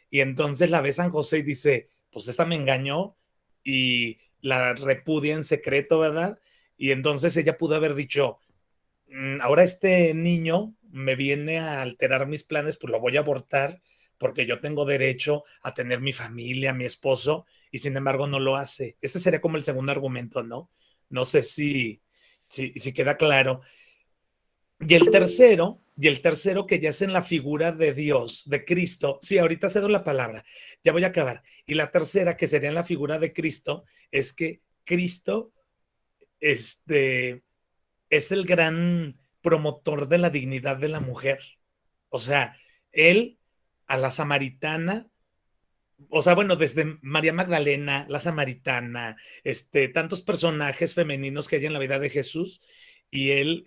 Y entonces la ve San José y dice, pues esta me engañó y la repudia en secreto, ¿verdad? Y entonces ella pudo haber dicho, ahora este niño me viene a alterar mis planes, pues lo voy a abortar porque yo tengo derecho a tener mi familia, mi esposo, y sin embargo no lo hace. Ese sería como el segundo argumento, ¿no? No sé si queda claro. Y el tercero que ya es en la figura de Dios, de Cristo, sí, ahorita cedo la palabra, ya voy a acabar. Y la tercera, que sería en la figura de Cristo, es que Cristo es el gran promotor de la dignidad de la mujer. O sea, él a la samaritana, o sea, bueno, desde María Magdalena, la samaritana, tantos personajes femeninos que hay en la vida de Jesús, y él,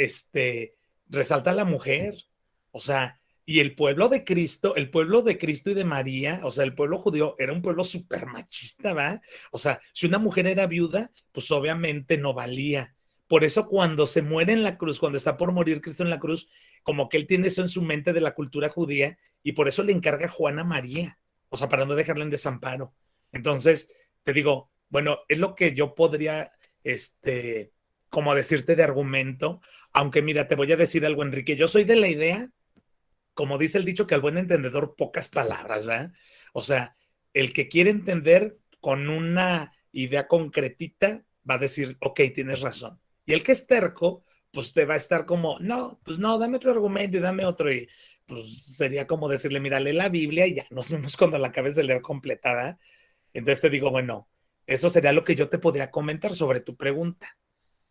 resalta a la mujer, o sea, y el pueblo de Cristo y de María, o sea, el pueblo judío era un pueblo súper machista, ¿va? O sea, si una mujer era viuda, pues obviamente no valía. Por eso cuando se muere en la cruz, cuando está por morir Cristo en la cruz, como que él tiene eso en su mente de la cultura judía, y por eso le encarga a Juana a María, o sea, para no dejarla en desamparo. Entonces, te digo, bueno, es lo que yo podría, como decirte de argumento, aunque mira, te voy a decir algo, Enrique, yo soy de la idea, como dice el dicho, que al buen entendedor pocas palabras, ¿verdad? O sea, el que quiere entender con una idea concretita va a decir, ok, tienes razón. Y el que es terco, pues te va a estar como, no, pues no, dame otro argumento y dame otro. Y pues sería como decirle, mira, lee la Biblia y ya nos vemos cuando la acabes de leer completa, ¿verdad? Entonces te digo, bueno, eso sería lo que yo te podría comentar sobre tu pregunta,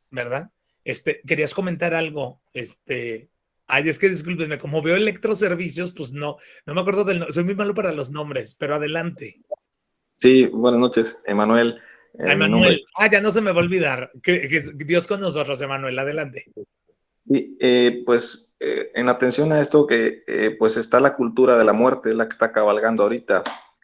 ¿verdad? Querías comentar algo, ay, es que discúlpenme, como veo electroservicios, pues no me acuerdo soy muy malo para los nombres, pero adelante. Sí, buenas noches, Emanuel. A Mi nombre. Emanuel, ya no se me va a olvidar, que Dios con nosotros, Emanuel, adelante. Y pues en atención a esto que pues está la cultura de la muerte, la que está cabalgando ahorita,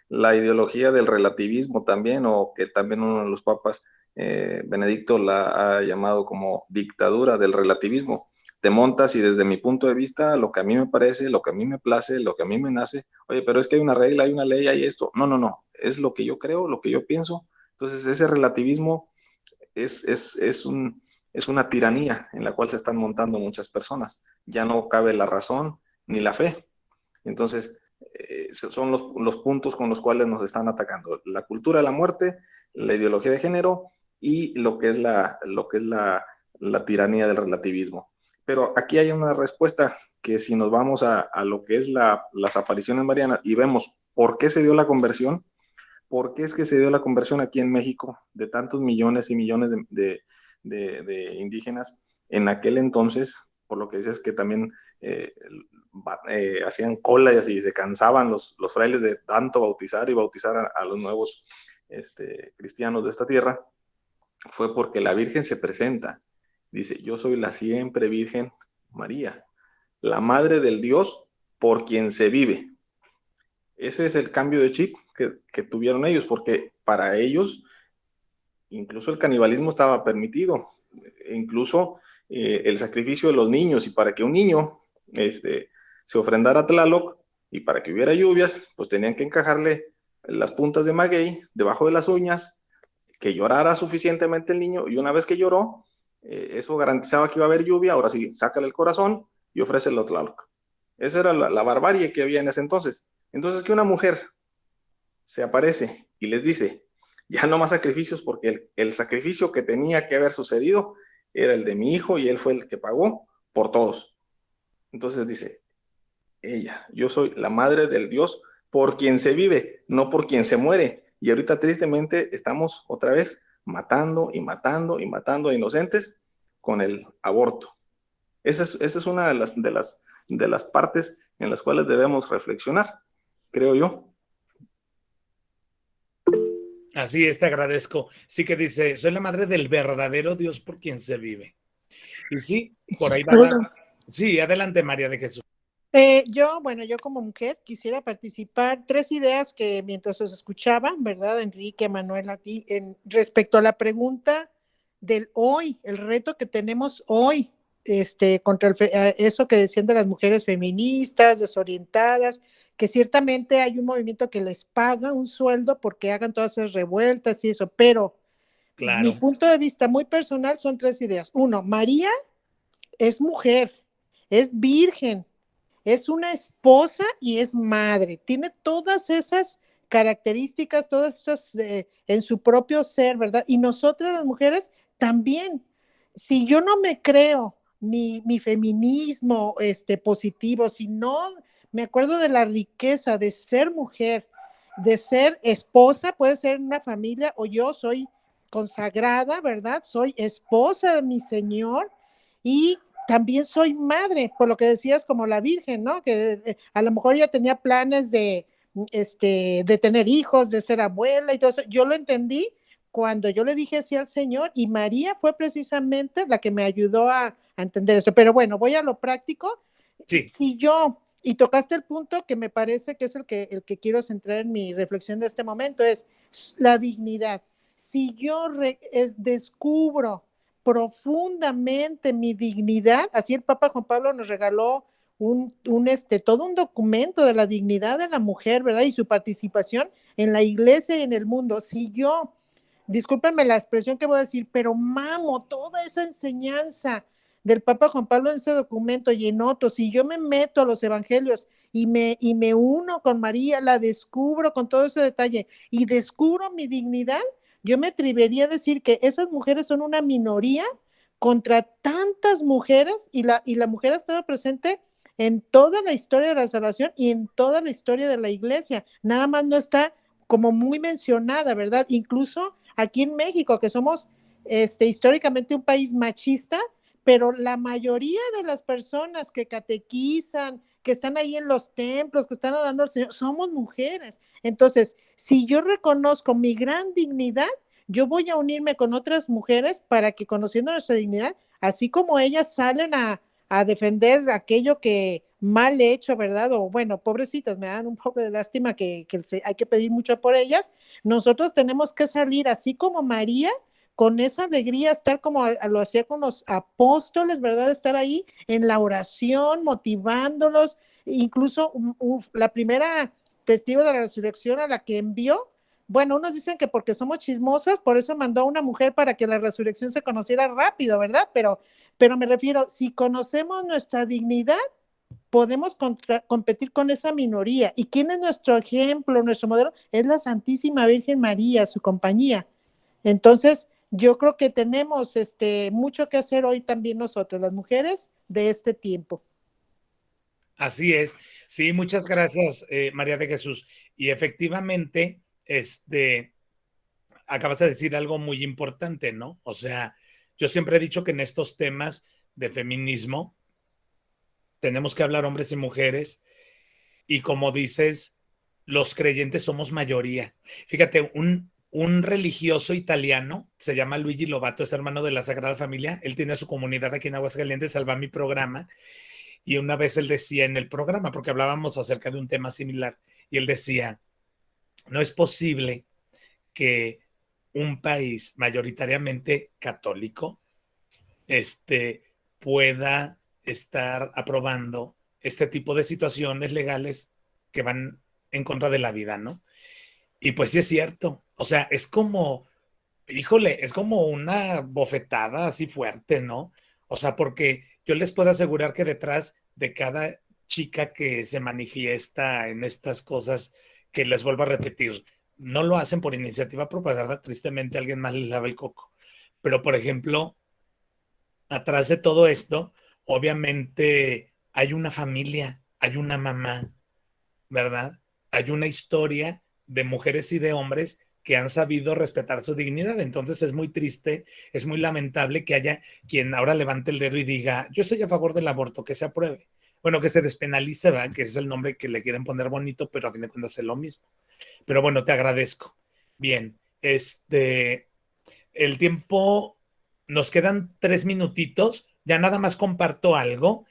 la ideología del relativismo también, o que también uno de los papas, Benedicto, la ha llamado como dictadura del relativismo. Te montas y desde mi punto de vista, lo que a mí me parece, lo que a mí me place, lo que a mí me nace, oye, pero es que hay una regla, hay una ley, hay esto. No, no, no, es lo que yo creo, lo que yo pienso. Entonces ese relativismo es una tiranía en la cual se están montando muchas personas. Ya no cabe la razón ni la fe. Entonces, son los puntos con los cuales nos están atacando. La cultura de la muerte, la ideología de género y lo que es la tiranía del relativismo. Pero aquí hay una respuesta que si nos vamos a lo que es las apariciones marianas y vemos por qué se dio la conversión, ¿por qué es que se dio la conversión aquí en México de tantos millones y millones de indígenas en aquel entonces? Por lo que dices que también hacían cola y así se cansaban los frailes de tanto bautizar y bautizar a los nuevos cristianos de esta tierra, fue porque la Virgen se presenta. Dice, yo soy la siempre Virgen María, la Madre del Dios por quien se vive. Ese es el cambio de chip que tuvieron ellos, porque para ellos incluso el canibalismo estaba permitido, incluso el sacrificio de los niños, y para que un niño se ofrendara a Tlaloc y para que hubiera lluvias, pues tenían que encajarle las puntas de maguey debajo de las uñas, que llorara suficientemente el niño, y una vez que lloró, eso garantizaba que iba a haber lluvia. Ahora sí, sácale el corazón y ofrécelo a Tlaloc. Esa era la barbarie que había en ese entonces. Entonces, que una mujer se aparece y les dice, ya no más sacrificios, porque el sacrificio que tenía que haber sucedido era el de mi hijo y él fue el que pagó por todos. Entonces dice, ella, yo soy la madre del Dios por quien se vive, no por quien se muere. Y ahorita tristemente estamos otra vez matando y matando y matando a inocentes con el aborto. Esa es una de las partes en las cuales debemos reflexionar, creo yo. Así es, te agradezco. Sí que dice, soy la madre del verdadero Dios por quien se vive. Y sí, por ahí va la... Sí, adelante, María de Jesús. Yo como mujer quisiera participar 3 ideas que mientras os escuchaba, ¿verdad, Enrique, Manuel, a ti, respecto a la del hoy, el reto que tenemos hoy, contra eso que decían de las mujeres feministas, desorientadas, que ciertamente hay un movimiento que les paga un sueldo porque hagan todas esas revueltas y eso, pero claro, mi punto de vista muy personal son 3 ideas. 1, María es mujer, es virgen, es una esposa y es madre. Tiene todas esas características, todas esas en su propio ser, ¿verdad? Y nosotras las mujeres también. Si yo no me creo mi feminismo positivo, si no me acuerdo de la riqueza de ser mujer, de ser esposa, puede ser en una familia, o yo soy consagrada, ¿verdad? Soy esposa de mi Señor y también soy madre, por lo que decías, como la Virgen, ¿no? Que a lo mejor ella tenía planes de tener hijos, de ser abuela y todo eso. Yo lo entendí cuando yo le dije así al Señor, y María fue precisamente la que me ayudó a entender eso. Pero bueno, voy a lo práctico. Sí. Si yo, y tocaste el punto que me parece que es el que quiero centrar en mi reflexión de este momento, es la dignidad. Si yo descubro profundamente mi dignidad, así el Papa Juan Pablo nos regaló todo un documento de la dignidad de la mujer, ¿verdad? Y su participación en la iglesia y en el mundo. Si yo discúlpenme la expresión que voy a decir, pero mamo toda esa enseñanza del Papa Juan Pablo en ese documento y en otros, y yo me meto a los evangelios y me uno con María, la descubro con todo ese detalle y descubro mi dignidad, yo me atrevería a decir que esas mujeres son una minoría contra tantas mujeres y la mujer ha estado presente en toda la historia de la salvación y en toda la historia de la iglesia. Nada más no está como muy mencionada, ¿verdad? Incluso aquí en México, que somos históricamente un país machista, pero la mayoría de las personas que catequizan, que están ahí en los templos, que están adorando al Señor, somos mujeres. Entonces, si yo reconozco mi gran dignidad, yo voy a unirme con otras mujeres para que, conociendo nuestra dignidad, así como ellas salen a defender aquello que mal hecho, ¿verdad? O bueno, pobrecitas, me dan un poco de lástima que hay que pedir mucho por ellas. Nosotros tenemos que salir así como María, con esa alegría, estar como lo hacía con los apóstoles, ¿verdad? Estar ahí en la oración, motivándolos, incluso la primera testigo de la resurrección a la que envió, bueno, unos dicen que porque somos chismosas, por eso mandó a una mujer para que la resurrección se conociera rápido, ¿verdad? Pero me refiero, si conocemos nuestra dignidad, podemos competir con esa minoría. ¿Y quién es nuestro ejemplo, nuestro modelo? Es la Santísima Virgen María, su compañía. Entonces, yo creo que tenemos mucho que hacer hoy también nosotros, las mujeres de este tiempo. Así es. Sí, muchas gracias, María de Jesús. Y efectivamente, acabas de decir algo muy importante, ¿no? O sea, yo siempre he dicho que en estos temas de feminismo tenemos que hablar hombres y mujeres y como dices, los creyentes somos mayoría. Fíjate, un religioso italiano, se llama Luigi Lobato, es hermano de la Sagrada Familia, él tiene su comunidad aquí en Aguascalientes, salva mi programa, y una vez él decía en el programa, porque hablábamos acerca de un tema similar, y él decía, no es posible que un país mayoritariamente católico pueda estar aprobando este tipo de situaciones legales que van en contra de la vida, ¿no? Y pues sí es cierto, o sea, es como, híjole, es como una bofetada así fuerte, ¿no? O sea, porque yo les puedo asegurar que detrás de cada chica que se manifiesta en estas cosas, que les vuelvo a repetir, no lo hacen por iniciativa propia, ¿verdad? Tristemente alguien más les lava el coco. Pero, por ejemplo, atrás de todo esto, obviamente hay una familia, hay una mamá, ¿verdad? Hay una historia de mujeres y de hombres que han sabido respetar su dignidad. Entonces es muy triste, es muy lamentable que haya quien ahora levante el dedo y diga, yo estoy a favor del aborto, que se apruebe. Bueno, que se despenalice, ¿verdad? Que ese es el nombre que le quieren poner bonito, pero a fin de cuentas es lo mismo. Pero bueno, te agradezco. Bien, el tiempo, nos quedan 3 minutitos, ya nada más comparto algo.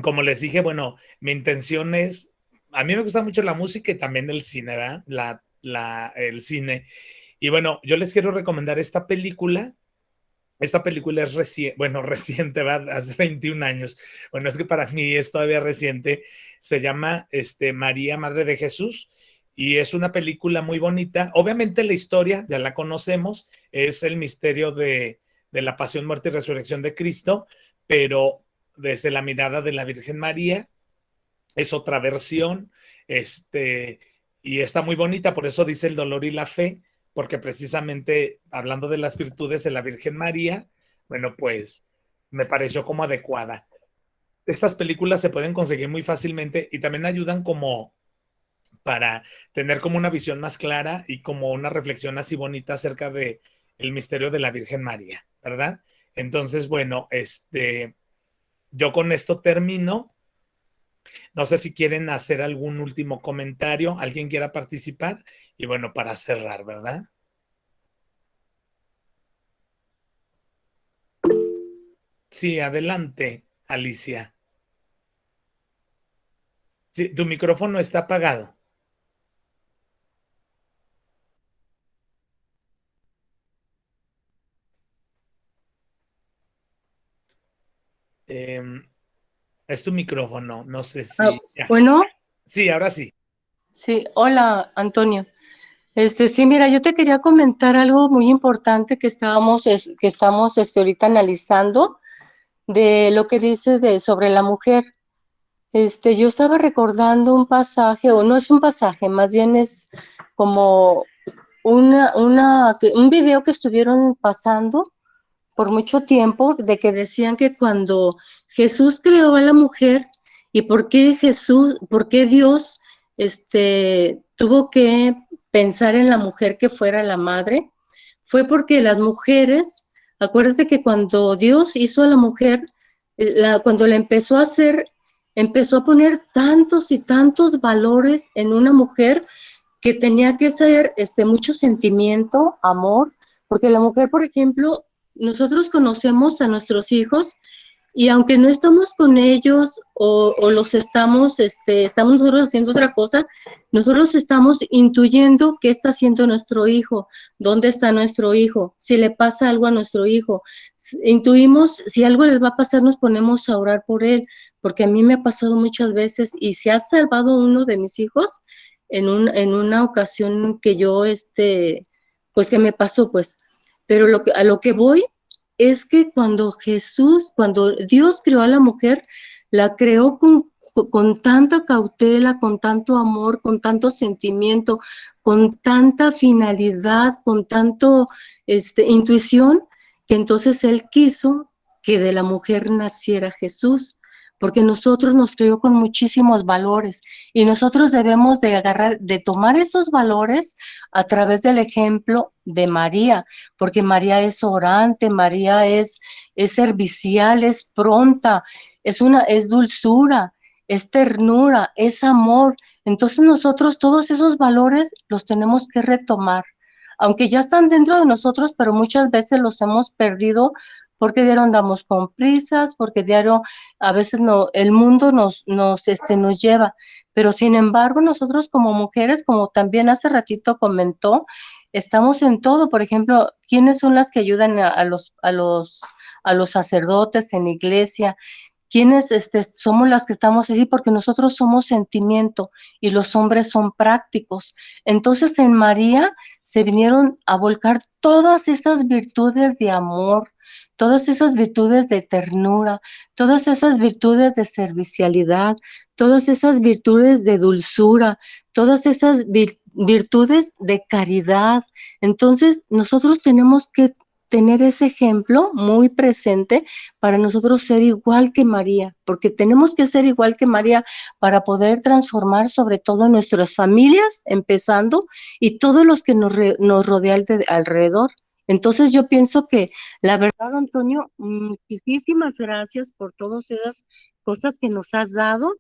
Como les dije, bueno, mi intención es, a mí me gusta mucho la música y también el cine, ¿verdad? El cine. Y bueno, yo les quiero recomendar esta película. Esta película es reciente, bueno, reciente, ¿verdad? Hace 21 años. Bueno, es que para mí es todavía reciente. Se llama María, Madre de Jesús, y es una película muy bonita. Obviamente la historia, ya la conocemos, es el misterio de la pasión, muerte y resurrección de Cristo, pero desde la mirada de la Virgen María, es otra versión, y está muy bonita, por eso dice el dolor y la fe, porque precisamente hablando de las virtudes de la Virgen María, bueno, pues me pareció como adecuada. Estas películas se pueden conseguir muy fácilmente y también ayudan como para tener como una visión más clara y como una reflexión así bonita acerca de el misterio de la Virgen María, ¿verdad? Entonces, bueno, yo con esto termino. No sé si quieren hacer algún último comentario, alguien quiera participar. Y bueno, para cerrar, ¿verdad? Sí, adelante, Alicia. Sí, tu micrófono está apagado. Es tu micrófono, no sé si... Bueno, Sí, ahora sí. sí, hola Antonio. Sí, mira, yo te quería comentar algo muy importante que estamos ahorita analizando de lo que dices sobre la mujer. Yo estaba recordando un pasaje, o no es un pasaje, más bien es como un video que estuvieron pasando por mucho tiempo, de que decían que cuando Jesús creó a la mujer y por qué Dios tuvo que pensar en la mujer que fuera la madre, fue porque las mujeres, acuérdate que cuando Dios hizo a la mujer, cuando la empezó a hacer, empezó a poner tantos y tantos valores en una mujer que tenía que ser mucho sentimiento, amor, porque la mujer, por ejemplo, nosotros conocemos a nuestros hijos y aunque no estamos con ellos o los estamos nosotros haciendo otra cosa, nosotros estamos intuyendo qué está haciendo nuestro hijo, dónde está nuestro hijo, si le pasa algo a nuestro hijo. Intuimos, si algo les va a pasar, nos ponemos a orar por él, porque a mí me ha pasado muchas veces y se ha salvado uno de mis hijos en una ocasión que yo, pues que me pasó, pues. Pero a lo que voy es que cuando Dios creó a la mujer, la creó con tanta cautela, con tanto amor, con tanto sentimiento, con tanta finalidad, con tanto intuición, que entonces Él quiso que de la mujer naciera Jesús, porque nosotros nos creó con muchísimos valores y nosotros debemos de tomar esos valores a través del ejemplo de María, porque María es orante, María es servicial, es pronta, es dulzura, es ternura, es amor. Entonces nosotros todos esos valores los tenemos que retomar, aunque ya están dentro de nosotros, pero muchas veces los hemos perdido porque diario andamos con prisas, porque diario a veces no, el mundo nos lleva. Pero sin embargo, nosotros como mujeres, como también hace ratito comentó, estamos en todo. Por ejemplo, ¿quiénes son las que ayudan a los sacerdotes en la iglesia? ¿Quiénes somos las que estamos así? Porque nosotros somos sentimiento y los hombres son prácticos. Entonces en María se vinieron a volcar todas esas virtudes de amor, todas esas virtudes de ternura, todas esas virtudes de servicialidad, todas esas virtudes de dulzura, todas esas virtudes de caridad. Entonces nosotros tenemos que tener ese ejemplo muy presente para nosotros ser igual que María, porque tenemos que ser igual que María para poder transformar sobre todo nuestras familias, empezando, y todos los que nos rodean alrededor. Entonces yo pienso que la verdad, Antonio, muchísimas gracias por todas esas cosas que nos has dado,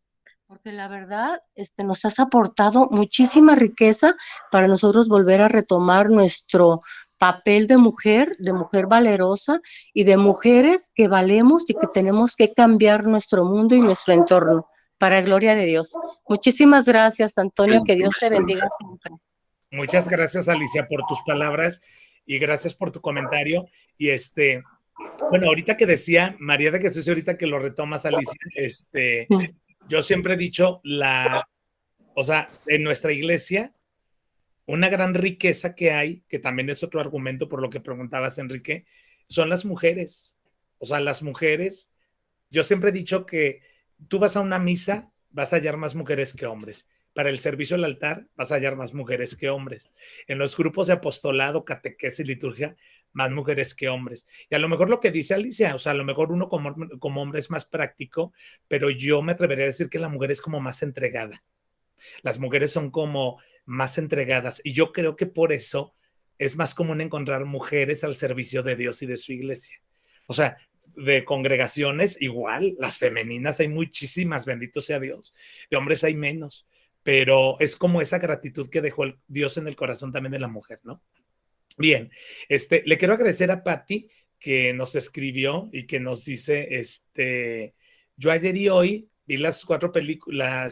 porque la verdad nos has aportado muchísima riqueza para nosotros volver a retomar nuestro papel de mujer valerosa y de mujeres que valemos y que tenemos que cambiar nuestro mundo y nuestro entorno, para gloria de Dios. Muchísimas gracias, Antonio, que Dios te bendiga siempre. Muchas gracias, Alicia, por tus palabras y gracias por tu comentario. Y bueno, ahorita que decía María de Jesús y ahorita que lo retomas, Alicia, yo siempre he dicho o sea, en nuestra iglesia, una gran riqueza que hay, que también es otro argumento por lo que preguntabas, Enrique, son las mujeres. O sea, las mujeres, yo siempre he dicho que tú vas a una misa, vas a hallar más mujeres que hombres. Para el servicio al altar vas a hallar más mujeres que hombres. En los grupos de apostolado, catequesis y liturgia, más mujeres que hombres. Y a lo mejor lo que dice Alicia, o sea, a lo mejor uno como hombre es más práctico, pero yo me atrevería a decir que la mujer es como más entregada. Las mujeres son como más entregadas y yo creo que por eso es más común encontrar mujeres al servicio de Dios y de su iglesia. O sea, de congregaciones igual, las femeninas hay muchísimas, bendito sea Dios, de hombres hay menos, pero es como esa gratitud que dejó Dios en el corazón también de la mujer, ¿no? Bien, le quiero agradecer a Patti que nos escribió y que nos dice, yo ayer y hoy vi las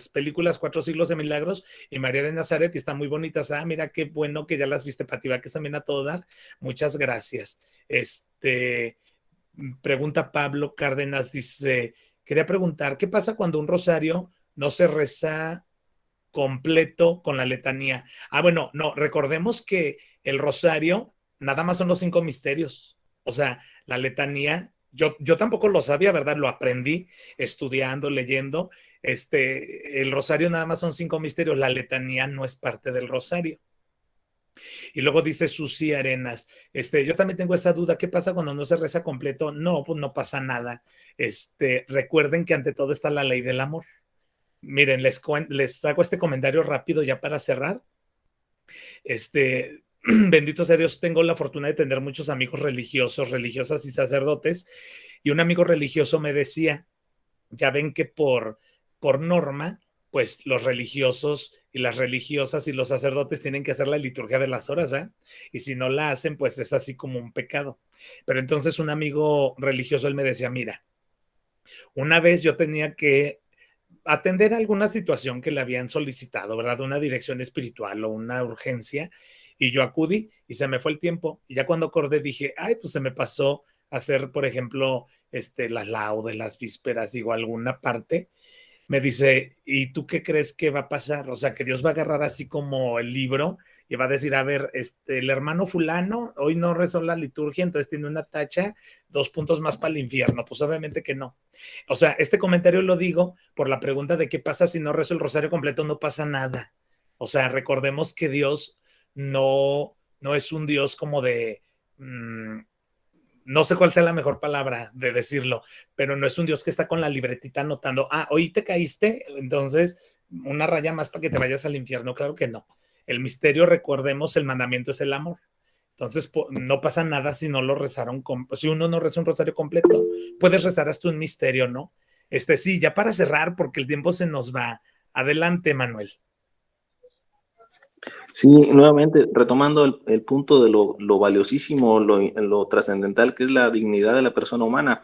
películas 4 siglos de milagros y María de Nazaret y están muy bonitas. Ah, mira qué bueno que ya las viste, Pati, va que también a todo dar. Muchas gracias. Pregunta Pablo Cárdenas, dice, quería preguntar, ¿qué pasa cuando un rosario no se reza completo con la letanía. Ah, bueno, no, recordemos que el rosario nada más son los 5 misterios. O sea, la letanía, yo tampoco lo sabía, ¿verdad? Lo aprendí estudiando, leyendo. El rosario nada más son 5 misterios, la letanía no es parte del rosario. Y luego dice Susi Arenas, yo también tengo esta duda, ¿qué pasa cuando no se reza completo? No, pues no pasa nada. Recuerden que ante todo está la ley del amor. Miren, les hago este comentario rápido ya para cerrar. Bendito sea Dios, tengo la fortuna de tener muchos amigos religiosos, religiosas y sacerdotes. Y un amigo religioso me decía, ya ven que por norma, pues los religiosos y las religiosas y los sacerdotes tienen que hacer la liturgia de las horas, ¿verdad? Y si no la hacen, pues es así como un pecado. Pero entonces un amigo religioso, él me decía, mira, una vez yo tenía que atender alguna situación que le habían solicitado, ¿verdad? Una dirección espiritual o una urgencia, y yo acudí y se me fue el tiempo. Y ya cuando acordé dije, ay, pues se me pasó hacer, por ejemplo, las laudes, las vísperas, digo, alguna parte. Me dice, ¿y tú qué crees que va a pasar? O sea, que Dios va a agarrar así como el libro y va a decir, a ver, el hermano fulano hoy no rezó la liturgia, entonces tiene una tacha, 2 puntos más para el infierno. Pues obviamente que no. O sea, este comentario lo digo por la pregunta de qué pasa si no rezo el rosario completo, no pasa nada. O sea, recordemos que Dios no es un Dios como de... no sé cuál sea la mejor palabra de decirlo, pero no es un Dios que está con la libretita anotando, hoy te caíste, entonces una raya más para que te vayas al infierno. Claro que no. El misterio, recordemos, el mandamiento es el amor. Entonces, no pasa nada si no lo rezaron, si uno no reza un rosario completo, puedes rezar hasta un misterio, ¿no? Sí, ya para cerrar, porque el tiempo se nos va. Adelante, Manuel. Sí, nuevamente, retomando el punto de lo valiosísimo, lo trascendental que es la dignidad de la persona humana,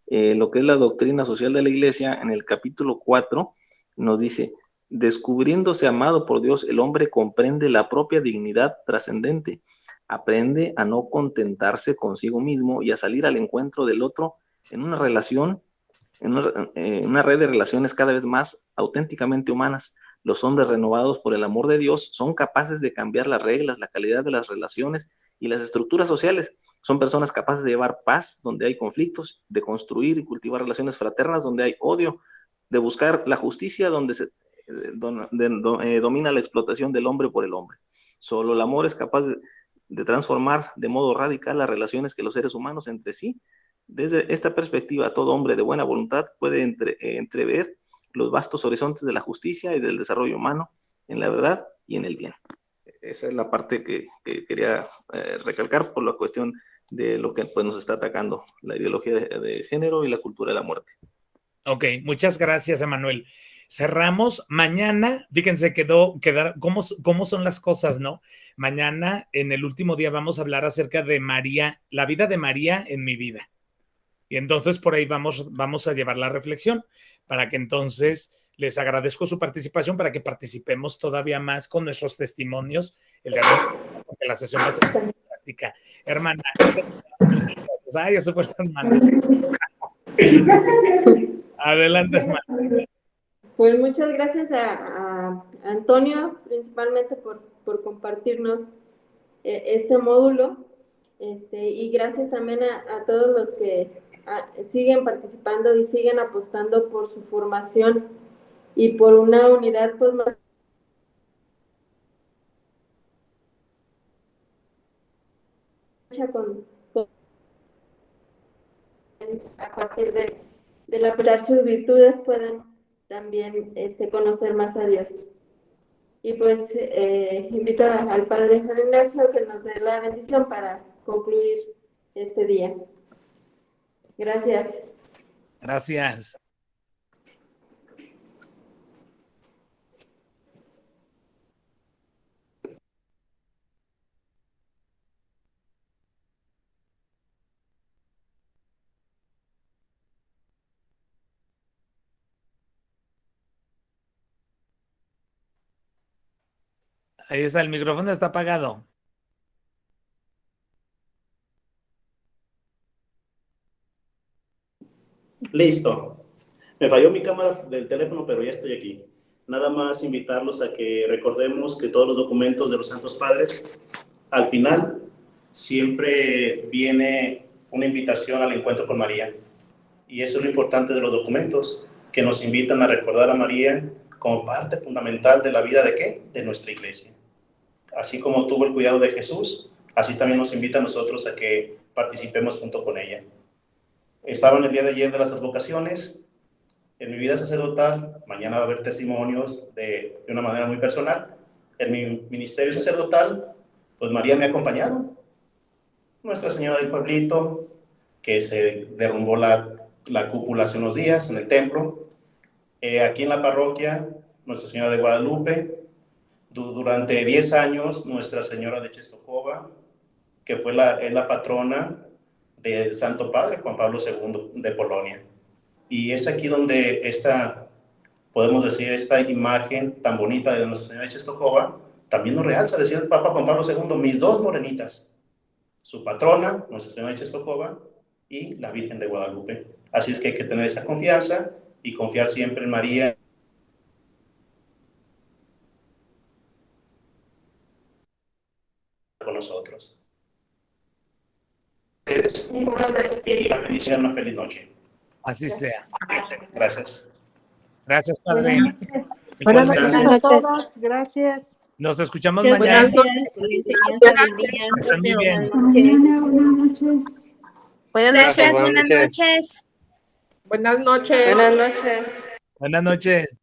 lo que es la doctrina social de la Iglesia, en el capítulo 4 nos dice, descubriéndose amado por Dios, el hombre comprende la propia dignidad trascendente, aprende a no contentarse consigo mismo y a salir al encuentro del otro en una relación, en una red de relaciones cada vez más auténticamente humanas. Los hombres renovados por el amor de Dios son capaces de cambiar las reglas, la calidad de las relaciones y las estructuras sociales. Son personas capaces de llevar paz donde hay conflictos, de construir y cultivar relaciones fraternas donde hay odio, de buscar la justicia donde domina la explotación del hombre por el hombre. Solo el amor es capaz de transformar de modo radical las relaciones que los seres humanos entre sí. Desde esta perspectiva, todo hombre de buena voluntad puede entrever los vastos horizontes de la justicia y del desarrollo humano en la verdad y en el bien. Esa es la parte que quería recalcar por la cuestión de lo que pues, nos está atacando, la ideología de género y la cultura de la muerte. Ok, muchas gracias, Emanuel. Cerramos mañana, fíjense, cómo son las cosas, ¿no? Mañana, en el último día, vamos a hablar acerca de María, la vida de María en mi vida. Y entonces por ahí vamos a llevar la reflexión para que entonces les agradezco su participación, para que participemos todavía más con nuestros testimonios. Porque la sesión va a ser muy práctica. Hermana, ay, eso fue hermana. Adelante, hermana. Pues muchas gracias a Antonio, principalmente por compartirnos este módulo, y gracias también a todos los que siguen participando y siguen apostando por su formación y por una unidad pues más a partir de aplicar sus virtudes puedan también conocer más a Dios. Y pues invito al Padre Juan Ignacio que nos dé la bendición para concluir este día. Gracias. Gracias. Ahí está, el micrófono está apagado. Listo. Me falló mi cámara del teléfono, pero ya estoy aquí. nada más invitarlos a que recordemos que todos los documentos de los Santos Padres, al final, siempre viene una invitación al encuentro con María. Y eso es lo importante de los documentos, que nos invitan a recordar a María como parte fundamental de la vida ¿de qué? De nuestra iglesia. Así como tuvo el cuidado de Jesús, así también nos invita a nosotros a que participemos junto con ella. Estaba en el día de ayer de las advocaciones. En mi vida sacerdotal, mañana va a haber testimonios de una manera muy personal. En mi ministerio sacerdotal, pues María me ha acompañado. Nuestra Señora del Pueblito, que se derrumbó la cúpula hace unos días en el templo. Aquí en la parroquia, Nuestra Señora de Guadalupe. Durante 10 años, Nuestra Señora de Czestochowa, que es la patrona del Santo Padre Juan Pablo II de Polonia. Y es aquí donde podemos decir, esta imagen tan bonita de Nuestra Señora de Czestochowa también nos realza, decía el Papa Juan Pablo II, mis dos morenitas, su patrona, Nuestra Señora de Czestochowa, y la Virgen de Guadalupe. Así es que hay que tener esa confianza y confiar siempre en María. Con nosotros. Y la bendición, una feliz noche. Así sea. Gracias. Gracias, Padre. Buenas noches a todos. Gracias. Nos escuchamos Muchas mañana. gracias por la enseñanza del día. Estén muy bien. Buenas noches. Buenas noches. Buenas noches. Buenas noches. Buenas noches. Buenas noches.